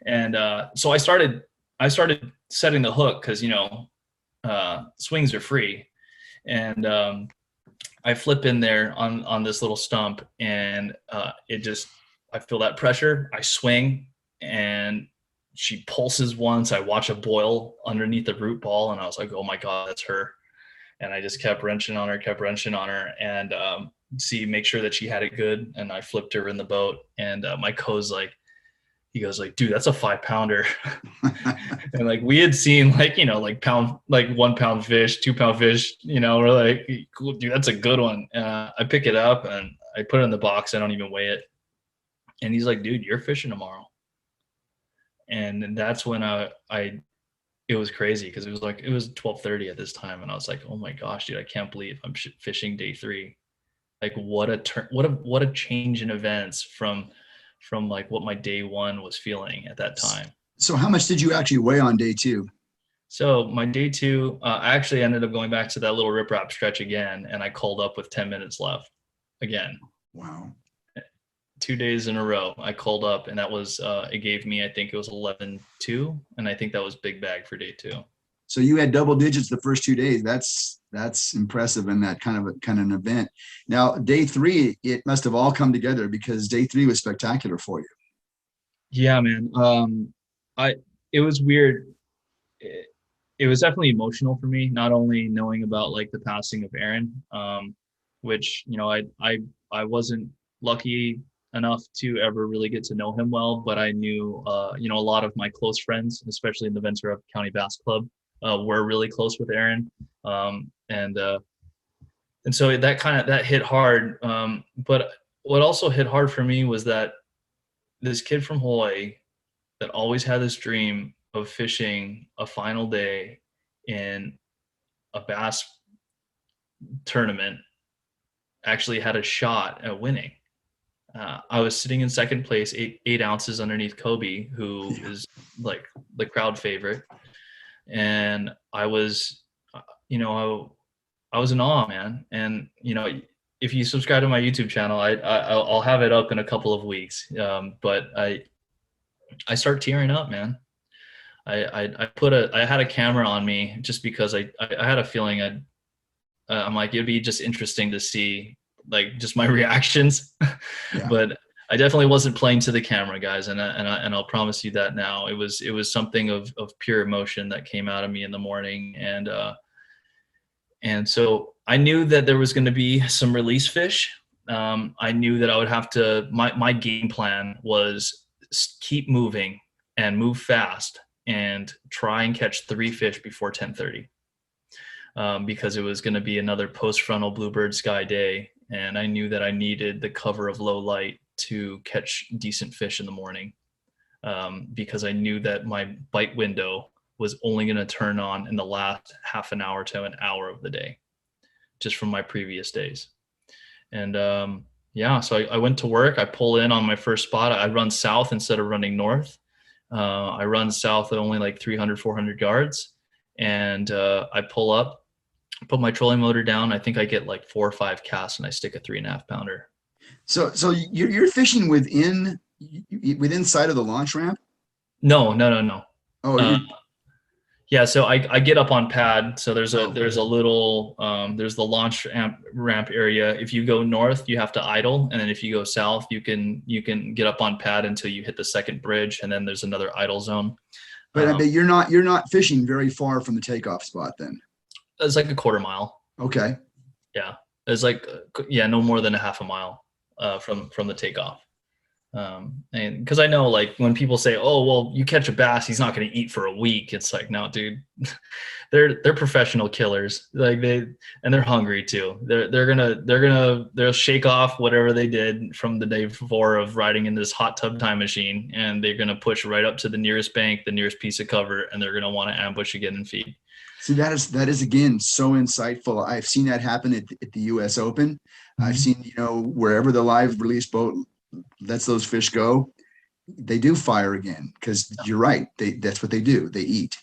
C: And so I started setting the hook because, swings are free. And I flip in there on this little stump, and I feel that pressure. I swing, and she pulses once. I watch a boil underneath the root ball, and I was like, oh my God, that's her. And I just kept wrenching on her, and make sure that she had it good. And I flipped her in the boat, and my co's like, he goes like, dude, that's a 5 pounder. And like, we had seen like, like 1 pound fish, 2 pound fish, we're like, cool, dude, that's a good one. I pick it up and I put it in the box. I don't even weigh it. And he's like, dude, you're fishing tomorrow. And that's when it was crazy. Cause it was 12:30 at this time. And I was like, oh my gosh, dude, I can't believe I'm fishing day 3. Like what a change in events from like what my day 1 was feeling at that time.
B: So how much did you actually weigh on day 2?
C: So my day 2, I actually ended up going back to that little riprap stretch again, and I culled up with 10 minutes left again.
B: Wow.
C: 2 days in a row, I culled up, and that was, it gave me, I think it was 11.2, and I think that was big bag for day 2.
B: So you had double digits the first 2 days. That's impressive in that kind of an event. Now, day 3, it must have all come together because day 3 was spectacular for you.
C: Yeah, man. It was weird. It was definitely emotional for me, not only knowing about like the passing of Aaron, which, I wasn't lucky enough to ever really get to know him well, but I knew, a lot of my close friends, especially in the Ventura County Bass Club, were really close with Aaron. And so that hit hard. But what also hit hard for me was that this kid from Hawaii that always had this dream of fishing a final day in a bass tournament actually had a shot at winning. I was sitting in second place, 8 ounces underneath Kobe, who is like the crowd favorite. And I was, I was in awe, man. And, if you subscribe to my YouTube channel, I'll have it up in a couple of weeks. But I start tearing up, man. I had a camera on me just because I had a feeling I'm like, it'd be just interesting to see like just my reactions. Yeah. But I definitely wasn't playing to the camera, guys. And I'll promise you that now. It was something of pure emotion that came out of me in the morning. And so I knew that there was going to be some release fish. I knew that I would have to, my game plan was keep moving and move fast and try and catch 3 fish before 10:30. Because it was going to be another post-frontal bluebird sky day. And I knew that I needed the cover of low light to catch decent fish in the morning. Because I knew that my bite window was only going to turn on in the last half an hour to an hour of the day, just from my previous days. And yeah, so I went to work. I pull in on my first spot. I run south instead of running north. I run south at only like 300, 400 yards. And I pull up, put my trolling motor down. I think I get like 4 or 5 casts, and I stick a 3.5 pounder.
B: So you're fishing within sight of the launch ramp?
C: No.
B: Oh,
C: Yeah, so I get up on pad. So there's a
B: Oh.
C: there's a little there's the launch ramp area. If you go north, you have to idle, and then if you go south, you can get up on pad until you hit the second bridge, and then there's another idle zone.
B: but you're not fishing very far from the takeoff spot then.
C: It's like a quarter mile.
B: Okay.
C: Yeah, it's like no more than a half a mile from the takeoff. And because I know, like, when people say, "Oh, well, you catch a bass, he's not going to eat for a week," it's like, no, dude, they're professional killers. Like, they're hungry too. They'll shake off whatever they did from the day before of riding in this hot tub time machine, and they're gonna push right up to the nearest bank, the nearest piece of cover, and they're gonna want to ambush again and feed.
B: See, that is again so insightful. I've seen that happen at the U.S. Open. I've seen, wherever the live release boat lets those fish go, they do fire again, because you're right. That's what they do. They eat.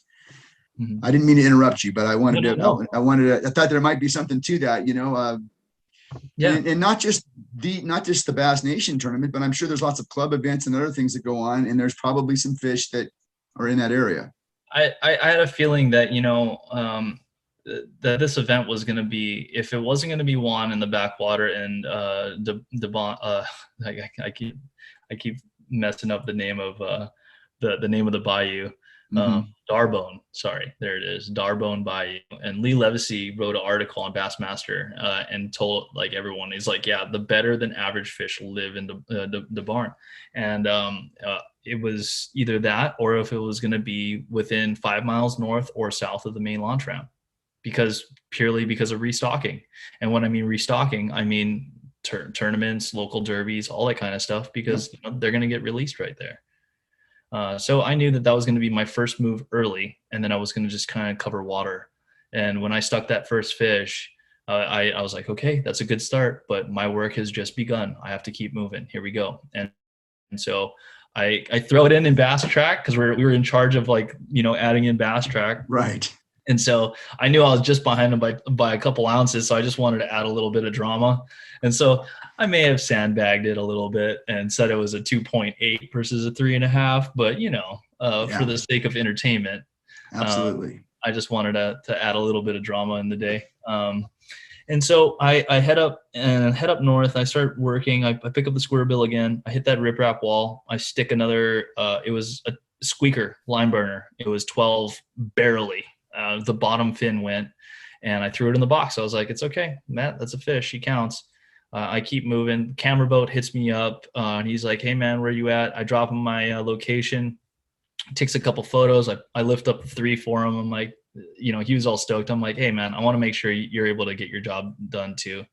C: Mm-hmm.
B: I didn't mean to interrupt you, but I wanted
C: No.
B: I thought there might be something to that,
C: Yeah.
B: and not just the Bass Nation tournament, but I'm sure there's lots of club events and other things that go on, and there's probably some fish that are in that area.
C: I had a feeling that that this event was going to be, if it wasn't going to be Juan in the backwater and I keep messing up the name of the name of the bayou. Darbone, sorry, there it is, Darbone Bayou. And Lee Levacy wrote an article on Bassmaster and told, like, everyone, he's like, yeah, the better than average fish live in the barn. And it was either that, or if it was going to be within 5 miles north or south of the main launch ramp, purely because of restocking. And when I mean restocking, I mean tournaments, local derbies, all that kind of stuff, because they're going to get released right there. So I knew that was going to be my first move early, and then I was going to just kind of cover water. And when I stuck that first fish, I was like, okay, that's a good start, but my work has just begun. I have to keep moving. Here we go. And so I throw it in Bass Track, because we were in charge of, like, adding in Bass Track.
B: Right.
C: And so I knew I was just behind him by a couple ounces. So I just wanted to add a little bit of drama. And so I may have sandbagged it a little bit and said it was a 2.8 versus a 3.5, but for the sake of entertainment,
B: absolutely.
C: I just wanted to add a little bit of drama in the day. And so I head up north. I start working. I pick up the square bill again. I hit that riprap wall. I stick another, it was a squeaker line burner. It was 12 barely. The bottom fin went, and I threw it in the box. I was like, it's okay, Matt, that's a fish. He counts. I keep moving. Camera boat hits me up. And he's like, hey, man, where you at? I drop him my location. Takes a couple photos. I lift up the 3 for him. I'm like, he was all stoked. I'm like, hey, man, I want to make sure you're able to get your job done too.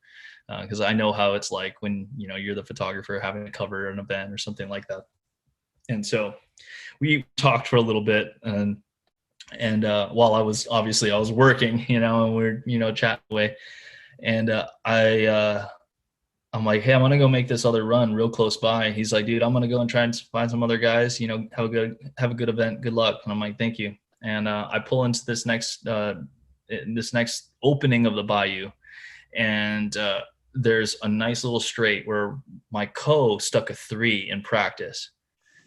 C: Because I know how it's like when, you're the photographer having to cover an event or something like that. And so we talked for a little bit, and while I was working, and we're, chatting away, and I'm like, hey, I'm going to go make this other run real close by. He's like, dude, I'm going to go and try and find some other guys, have a good event. Good luck. And I'm like, thank you. And I pull into this next opening of the bayou, and there's a nice little straight where my stuck a 3 in practice.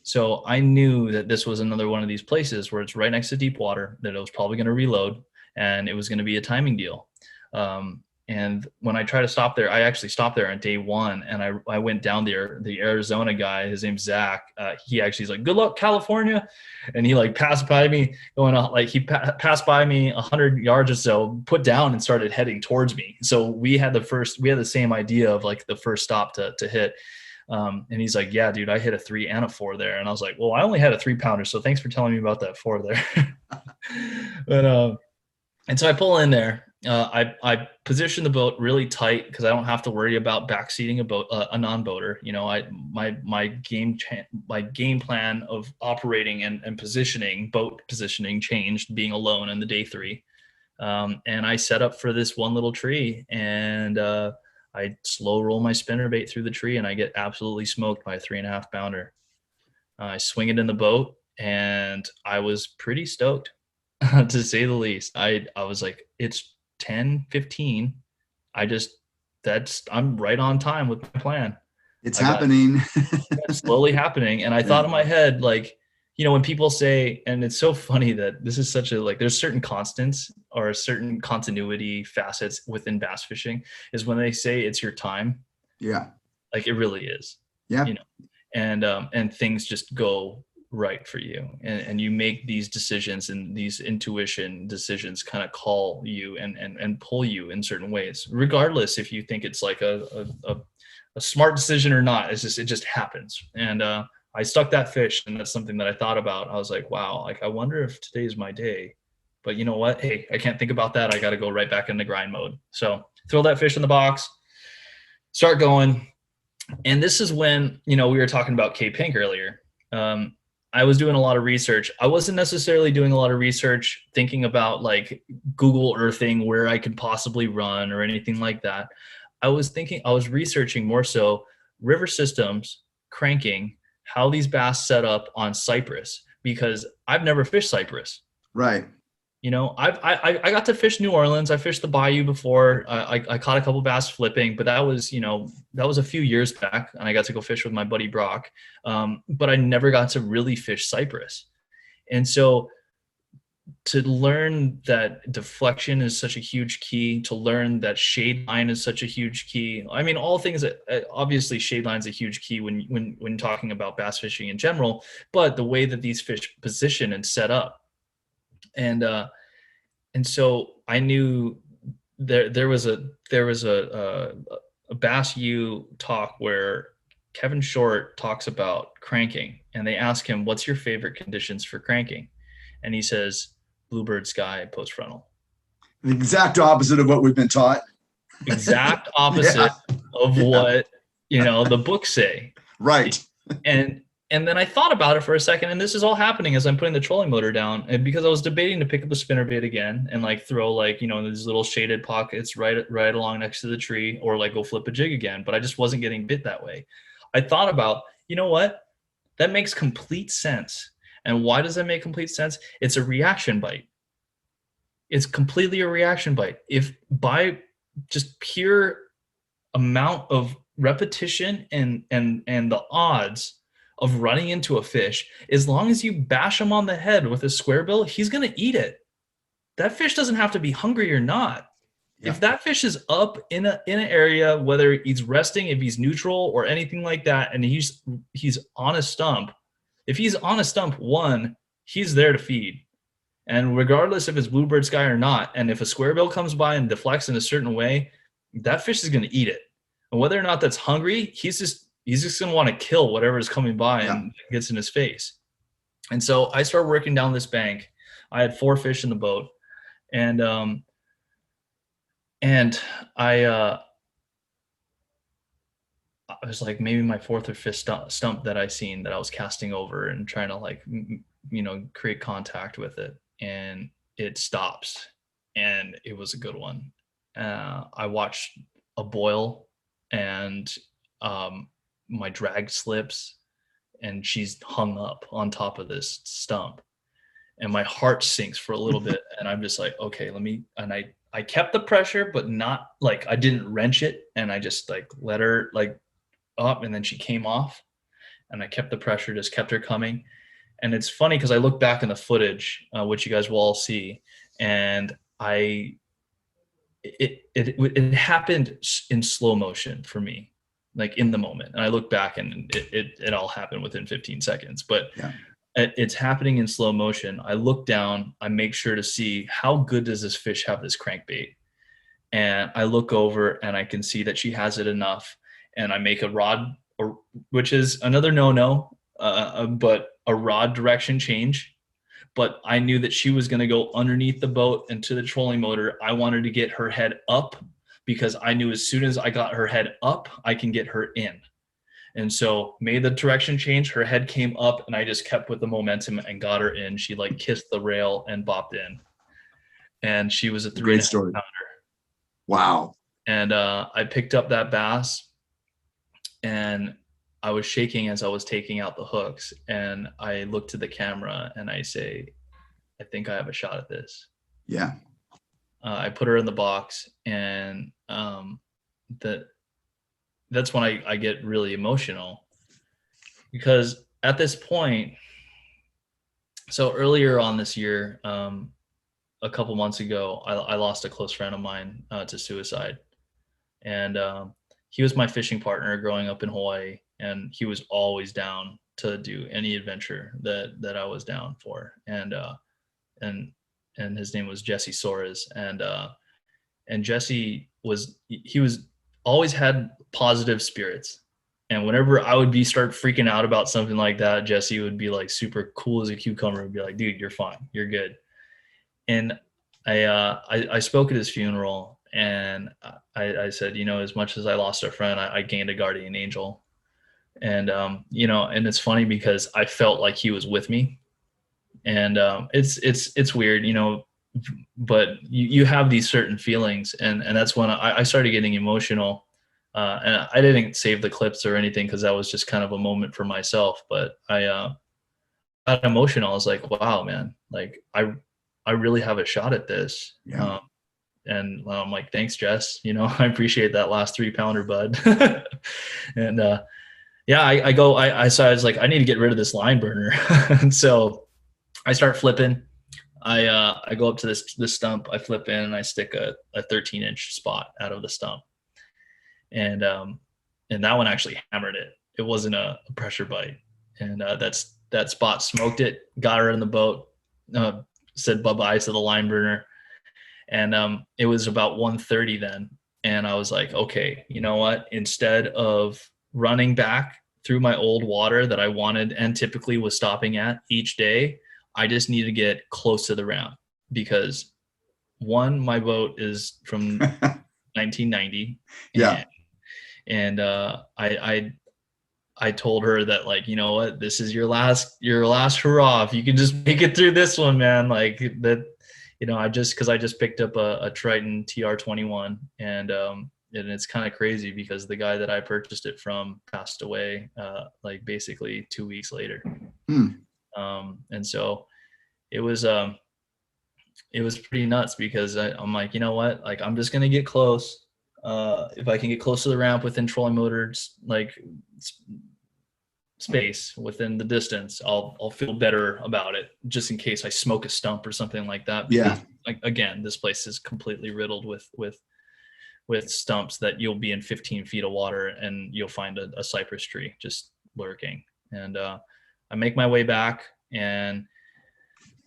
C: So I knew that this was another one of these places where it's right next to deep water, that it was probably going to reload, and it was going to be a timing deal. And when I try to stop there, I actually stopped there on day 1, and I went down there. The Arizona guy, his name's Zach. He actually is like, good luck, California. And he passed by me passed by me 100 yards or so, put down, and started heading towards me. So we had the same idea of the first stop to hit. And he's like, yeah, dude, I hit a 3 and a 4 there. And I was like, well, I only had a 3 pounder, so thanks for telling me about that 4 there. But and so I pull in there, I position the boat really tight because I don't have to worry about backseating a non-boater. You know, my game plan of operating and positioning, boat positioning, changed being alone in the day 3. And I set up for this one little tree, and I slow roll my spinnerbait through the tree, and I get absolutely smoked by a 3.5 pounder. I swing it in the boat, and I was pretty stoked, to say the least. I was like, it's 10:15. I'm right on time with my plan.
B: It's
C: I got
B: happening.
C: slowly happening. And I thought in my head, like, you know, when people say, and it's so funny that this is such a, like, there's certain constants or certain continuity facets within bass fishing, is when they say it's your time.
B: Yeah.
C: Like, it really is.
B: Yeah.
C: You know, and things just go right for you, and you make these decisions, and these intuition decisions kind of call you and pull you in certain ways, regardless if you think it's like a smart decision or not. It just happens. And I stuck that fish, and that's something that I thought about. I was like, wow, like, I wonder if today's my day. But you know what? Hey, I can't think about that. I got to go right back into grind mode. So throw that fish in the box, start going. And this is when, you know, we were talking about Cape Pink earlier. I was doing a lot of research. I wasn't necessarily doing a lot of research thinking about like Google Earthing where I could possibly run or anything like that. I was researching more so river systems, cranking, how these bass set up on Cypress, because I've never fished Cypress.
B: Right.
C: You know, I got to fish New Orleans. I fished the bayou before. I caught a couple bass flipping, but that was, you know, that was a few years back, and I got to go fish with my buddy Brock. But I never got to really fish Cypress. And so to learn that deflection is such a huge key, to learn that shade line is such a huge key. I mean, all things that obviously shade line is a huge key when talking about bass fishing in general, but the way that these fish position and set up. And so I knew there was a Bass U talk where Kevin Short talks about cranking, and they ask him, what's your favorite conditions for cranking? And he says, bluebird sky, post frontal.
B: The exact opposite of what we've been taught.
C: Exact opposite of what, you know, the books say.
B: Right.
C: And then I thought about it for a second, and this is all happening as I'm putting the trolling motor down, and because I was debating to pick up a spinnerbait again and like throw, like, you know, these little shaded pockets right along next to the tree, or like go flip a jig again, but I just wasn't getting bit that way. I thought about, you know what? That makes complete sense. And why does that make complete sense? It's a reaction bite. It's completely a reaction bite. If by just pure amount of repetition and the odds of running into a fish, as long as you bash him on the head with a square bill, he's going to eat it. That fish doesn't have to be hungry or not. Yeah. If that fish is up in an area, whether he's resting, if he's neutral or anything like that, and he's on a stump, if he's on a stump, one, he's there to feed. And regardless if it's bluebird sky or not, and if a square bill comes by and deflects in a certain way, that fish is going to eat it. And whether or not that's hungry, he's just going to want to kill whatever is coming by and gets in his face. And so I started working down this bank. I had 4 fish in the boat, and I was like, maybe my 4th or 5th stump that I seen that I was casting over and trying to, like, you know, create contact with it, and it stops, and it was a good one. I watched a boil, and my drag slips, and she's hung up on top of this stump, and my heart sinks for a little bit, and I'm just like, okay, I kept the pressure, but not like, I didn't wrench it, and I just like let her like up, and then she came off, and I kept the pressure, just kept her coming. And it's funny because I look back in the footage, which you guys will all see, and it happened in slow motion for me, like in the moment. And I look back, and it all happened within 15 seconds, but it's happening in slow motion. I look down, I make sure to see how good does this fish have this crankbait. And I look over, and I can see that she has it enough. And I make a rod, which is another no-no, but a rod direction change. but I knew that she was going to go underneath the boat into the trolling motor. I wanted to get her head up because I knew as soon as I got her head up, I can get her in. And so made the direction change. Her head came up and I just kept with the momentum and got her in. She like kissed the rail and bopped in. And she was a 3.5
B: Great story.
C: pounder.
B: Wow.
C: And I picked up that bass and I was shaking as I was taking out the hooks. And I looked to the camera and I say, I think I have a shot at this.
B: Yeah.
C: I put her in the box, and that's when I get really emotional, because at this point, so earlier on this year, a couple months ago, I lost a close friend of mine to suicide. And he was my fishing partner growing up in Hawaii, and he was always down to do any adventure that I was down for. And his name was Jesse Soares. And Jesse was always had positive spirits. And whenever I would start freaking out about something like that, Jesse would be like super cool as a cucumber, and be like, dude, you're fine. You're good. And I spoke at his funeral, and I said, as much as I lost a friend, I gained a guardian angel. And, and it's funny because I felt like he was with me. And it's weird, but you have these certain feelings, and that's when I started getting emotional. And I didn't save the clips or anything because that was just kind of a moment for myself. But I got emotional. I was like, wow, man, like I really have a shot at this.
B: Yeah.
C: And I'm like, thanks, Jess. I appreciate that last 3-pounder, bud. And yeah, I was like, I need to get rid of this line burner. And so I start flipping. I go up to this stump. I flip in and I stick a 13-inch spot out of the stump. And that one actually hammered it. It wasn't a pressure bite. And that spot smoked it, got her in the boat, said bye-bye to the line burner. And it was about 1:30 then. And I was like, okay, you know what? Instead of running back through my old water that I wanted and typically was stopping at each day, I just need to get close to the ramp, because one, my boat is from 1990.
B: Yeah.
C: And I told her that, like, you know what, this is your last hurrah. If you can just make it through this one, man, like that, I just picked up a Triton TR21, and it's kind of crazy because the guy that I purchased it from passed away, like basically 2 weeks later. And so it was pretty nuts, because I'm like, you know what, like, I'm just going to get close. If I can get close to the ramp within trolling motors, like space within the distance, I'll feel better about it, just in case I smoke a stump or something like that. Because,
B: yeah.
C: like, again, this place is completely riddled with stumps that you'll be in 15 feet of water and you'll find a cypress tree just lurking. And I make my way back, and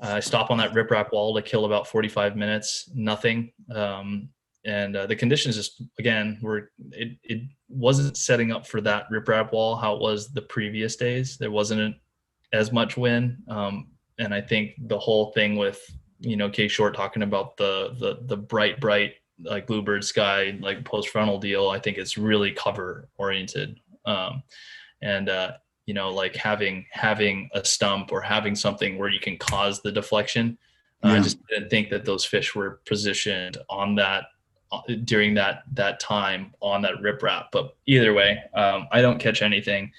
C: I stop on that riprap wall to kill about 45 minutes, nothing. And the conditions just, again, it wasn't setting up for that riprap wall how it was the previous days. There wasn't as much wind. And I think the whole thing with, Kay Short talking about the bright, like bluebird sky, like post frontal deal, I think it's really cover oriented. Like having a stump or having something where you can cause the deflection. I just didn't think that those fish were positioned on that during that time on that riprap. But either way, I don't catch anything.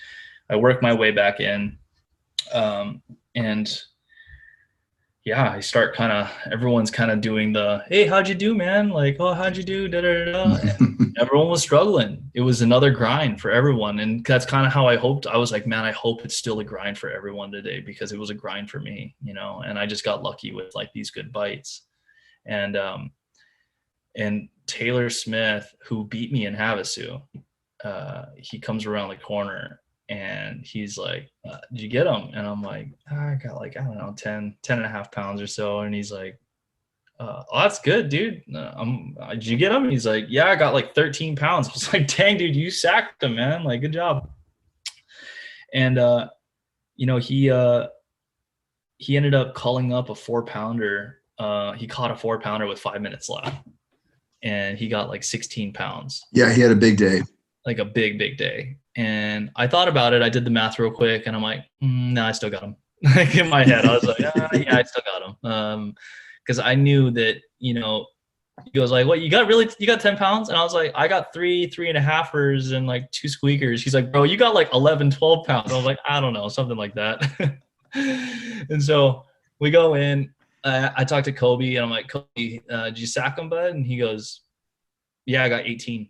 C: I work my way back in, and yeah, I start everyone's doing the, hey, how'd you do, man? Like, oh, how'd you do? Da, da, da. And everyone was struggling. It was another grind for everyone. And that's kind of how I hoped. I was like, man, I hope it's still a grind for everyone today, because it was a grind for me, and I just got lucky with like these good bites. And Taylor Smith, who beat me in Havasu, he comes around the corner and he's like, did you get him? And I'm like, I got like, I don't know, 10 and a half pounds or so. And he's like, oh, that's good, dude. Did you get him? And he's like, yeah, I got like 13 pounds. I was like, dang, dude, you sacked him, man. Like, good job. And, he he ended up calling up a 4-pounder. He caught a 4-pounder with 5 minutes left, and he got like 16 pounds.
B: Yeah, he had a big day.
C: Like a big day. And I thought about it. I did the math real quick, and I'm like, no, I still got him. Like in my head, I was like, yeah, I still got him. Because I knew that, he goes like, what, you got 10 pounds? And I was like, I got 3.5ers and like 2 squeakers. He's like, bro, you got like 11, 12 pounds. I was like, I don't know, something like that. And so we go in. I talked to Kobe, and I'm like, Kobe, did you sack him, bud? And he goes, yeah, I got 18.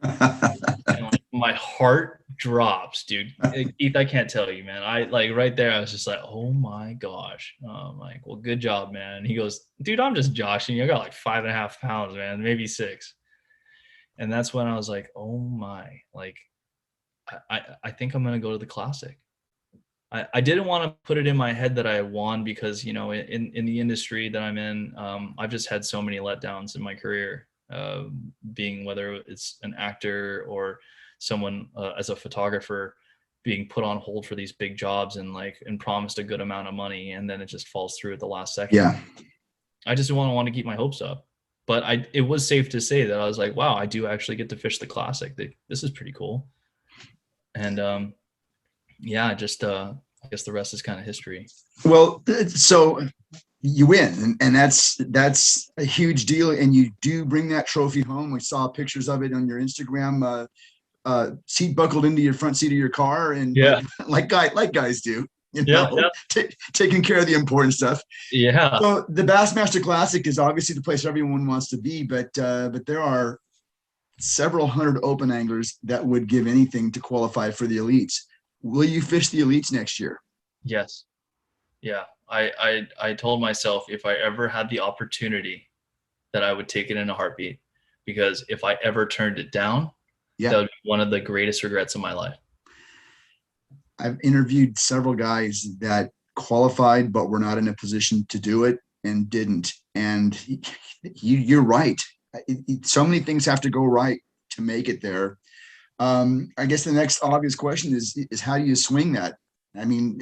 C: And like, my heart drops, dude. Keith, I can't tell you, man. I like right there, I was just like, oh my gosh. I'm like, well, good job, man. And he goes, dude, I'm just joshing you. I got like 5.5 pounds, man, maybe 6. And that's when I was like, oh my, like, I think I'm gonna go to the Classic. I didn't want to put it in my head that I won, because in the industry that I'm in, I've just had so many letdowns in my career, being whether it's an actor or someone as a photographer, being put on hold for these big jobs and promised a good amount of money, and then it just falls through at the last second.
B: Yeah.
C: I just want to keep my hopes up. But it was safe to say that I was like, wow, I do actually get to fish the Classic. This is pretty cool. And yeah, just I guess the rest is kind of history.
B: Well, so you win, and that's a huge deal, and you do bring that trophy home. We saw pictures of it on your Instagram, seat buckled into your front seat of your car, and
C: yeah,
B: like guys do, taking care of the important stuff.
C: Yeah.
B: So the Bassmaster Classic is obviously the place everyone wants to be, but there are several hundred open anglers that would give anything to qualify for the elites. Will you fish the elites next year?
C: Yes. Yeah. I told myself if I ever had the opportunity that I would take it in a heartbeat, because if I ever turned it down, that would be one of the greatest regrets of my life.
B: I've interviewed several guys that qualified but were not in a position to do it and didn't. And you're right. So many things have to go right to make it there. I guess the next obvious question is how do you swing that? I mean,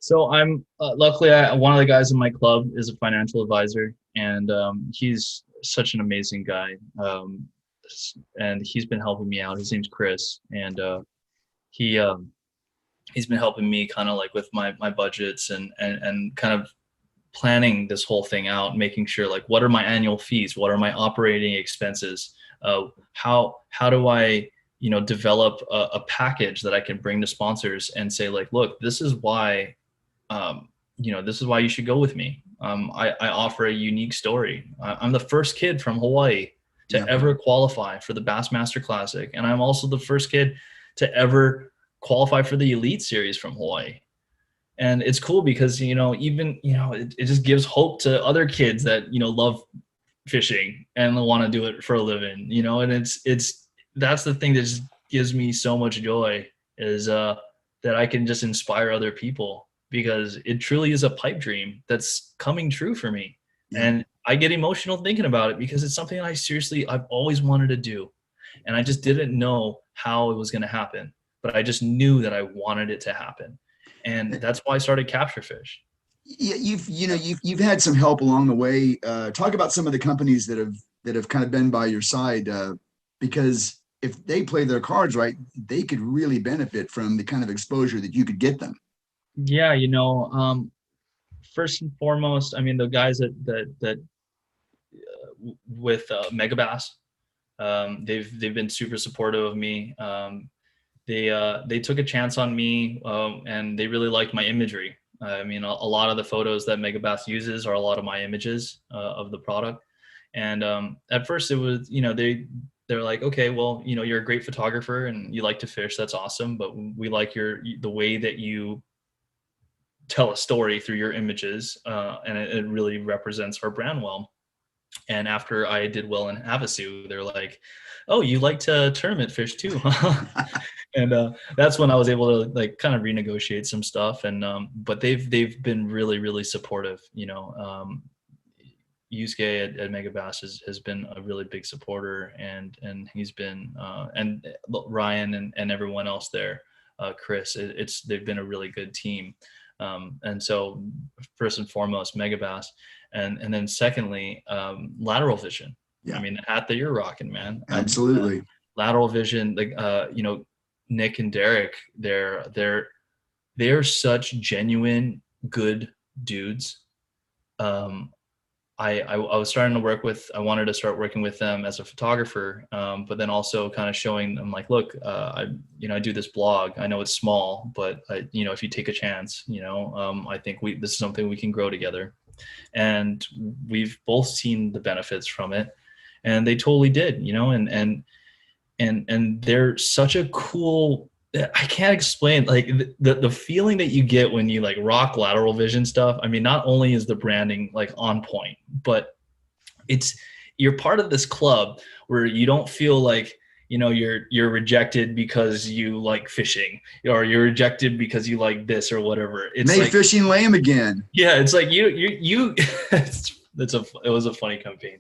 C: so I'm luckily one of the guys in my club is a financial advisor, and he's such an amazing guy, and he's been helping me out. His name's Chris, and he's been helping me kind of like with my budgets and kind of planning this whole thing out, making sure like what are my annual fees, what are my operating expenses, how do I develop a package that I can bring to sponsors and say like, look, this is why this is why you should go with me. I offer a unique story. I'm the first kid from Hawaii to ever qualify for the Bassmaster Classic, and I'm also the first kid to ever qualify for the Elite Series from Hawaii. And it's cool because it just gives hope to other kids that love fishing and want to do it for a living, and it's that's the thing that just gives me so much joy, is that I can just inspire other people, because it truly is a pipe dream that's coming true for me. And I get emotional thinking about it, because it's something I've always wanted to do, and I just didn't know how it was going to happen, but I just knew that I wanted it to happen. And that's why I started Capture Fish.
B: Yeah, you've had some help along the way. Talk about some of the companies that have kind of been by your side, because if they play their cards right, they could really benefit from the kind of exposure that you could get them.
C: Yeah, first and foremost, I mean, the guys that with Megabass, they've been super supportive of me. They took a chance on me, and they really liked my imagery. I mean, a lot of the photos that Megabass uses are a lot of my images of the product. And at first it was, they're like, okay, well, you're a great photographer and you like to fish. That's awesome. But we like the way that you tell a story through your images. And it really represents our brand well. And after I did well in Havasu, they're like, oh, you like to tournament fish too, huh? And that's when I was able to like kind of renegotiate some stuff. And but they've been really, really supportive. Yusuke at Megabass has been a really big supporter, and he's been and Ryan and everyone else there, Chris. They've been a really good team. And so first and foremost, Megabass, and then secondly, lateral vision.
B: Yeah.
C: I mean, the hat that you're rocking, man.
B: Absolutely.
C: Lateral vision, like Nick and Derek, they're such genuine good dudes. I was starting to I wanted to start working with them as a photographer, but then also kind of showing them like, look, I do this blog. I know it's small, but if you take a chance, I think this is something we can grow together. And we've both seen the benefits from it, and they totally did, and they're such a cool, I can't explain, like the feeling that you get when you like rock lateral vision stuff. I mean, not only is the branding like on point, but you're part of this club where you don't feel like, you're rejected because you like fishing, or you're rejected because you like this or whatever. It's
B: Make
C: like
B: fishing lame again.
C: Yeah, it's like you it was a funny campaign.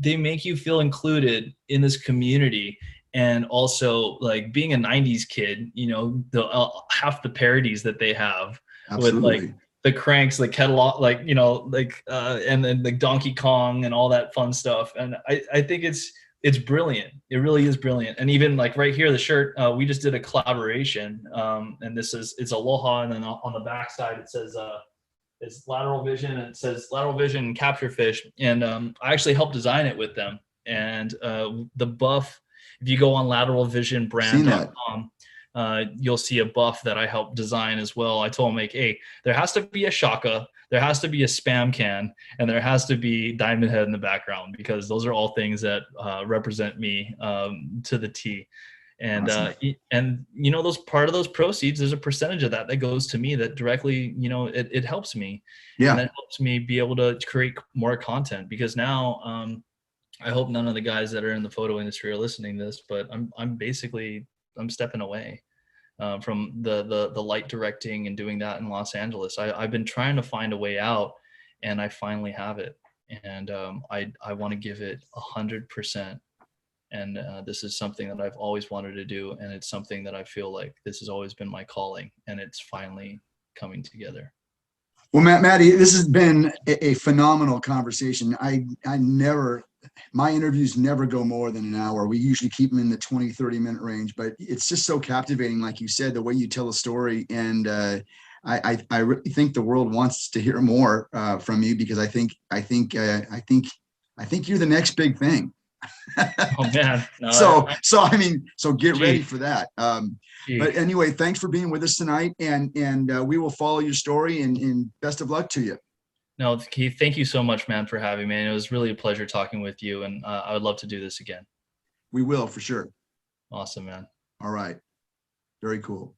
C: They make you feel included in this community. And also, like, being a 90s kid, half the parodies that they have. Absolutely. With like the Cranks, like Kettle, like, and then like Donkey Kong and all that fun stuff. And I think it's brilliant. It really is brilliant. And even like right here, the shirt, we just did a collaboration. And it's Aloha. And then on the back side, it says, it's lateral vision, and it says lateral vision and capture fish. And I actually helped design it with them. And the buff, if you go on lateralvisionbrand.com, you'll see a buff that I helped design as well. I told them, like, hey, there has to be a shaka, there has to be a spam can, and there has to be Diamond Head in the background, because those are all things that represent me to the T. And awesome. And those part of those proceeds, there's a percentage of that goes to me that directly, it helps me. Yeah. And that helps me be able to create more content, because now I hope none of the guys that are in the photo industry are listening to this, but I'm stepping away from the light directing and doing that in Los Angeles. I've been trying to find a way out, and I finally have it. And I want to give it 100%. And this is something that I've always wanted to do. And it's something that I feel like this has always been my calling, and it's finally coming together.
B: Well, Matty, this has been a phenomenal conversation. My interviews never go more than an hour. We usually keep them in the 20-30 minute range, but it's just so captivating. Like you said, the way you tell a story. And I really think the world wants to hear more from you, because I think you're the next big thing.
C: Oh man. No,
B: so get ready for that. But anyway, thanks for being with us tonight, and we will follow your story, and best of luck to you.
C: No, Keith, thank you so much, man, for having me. And it was really a pleasure talking with you, and I would love to do this again.
B: We will, for sure.
C: Awesome, man.
B: All right. Very cool.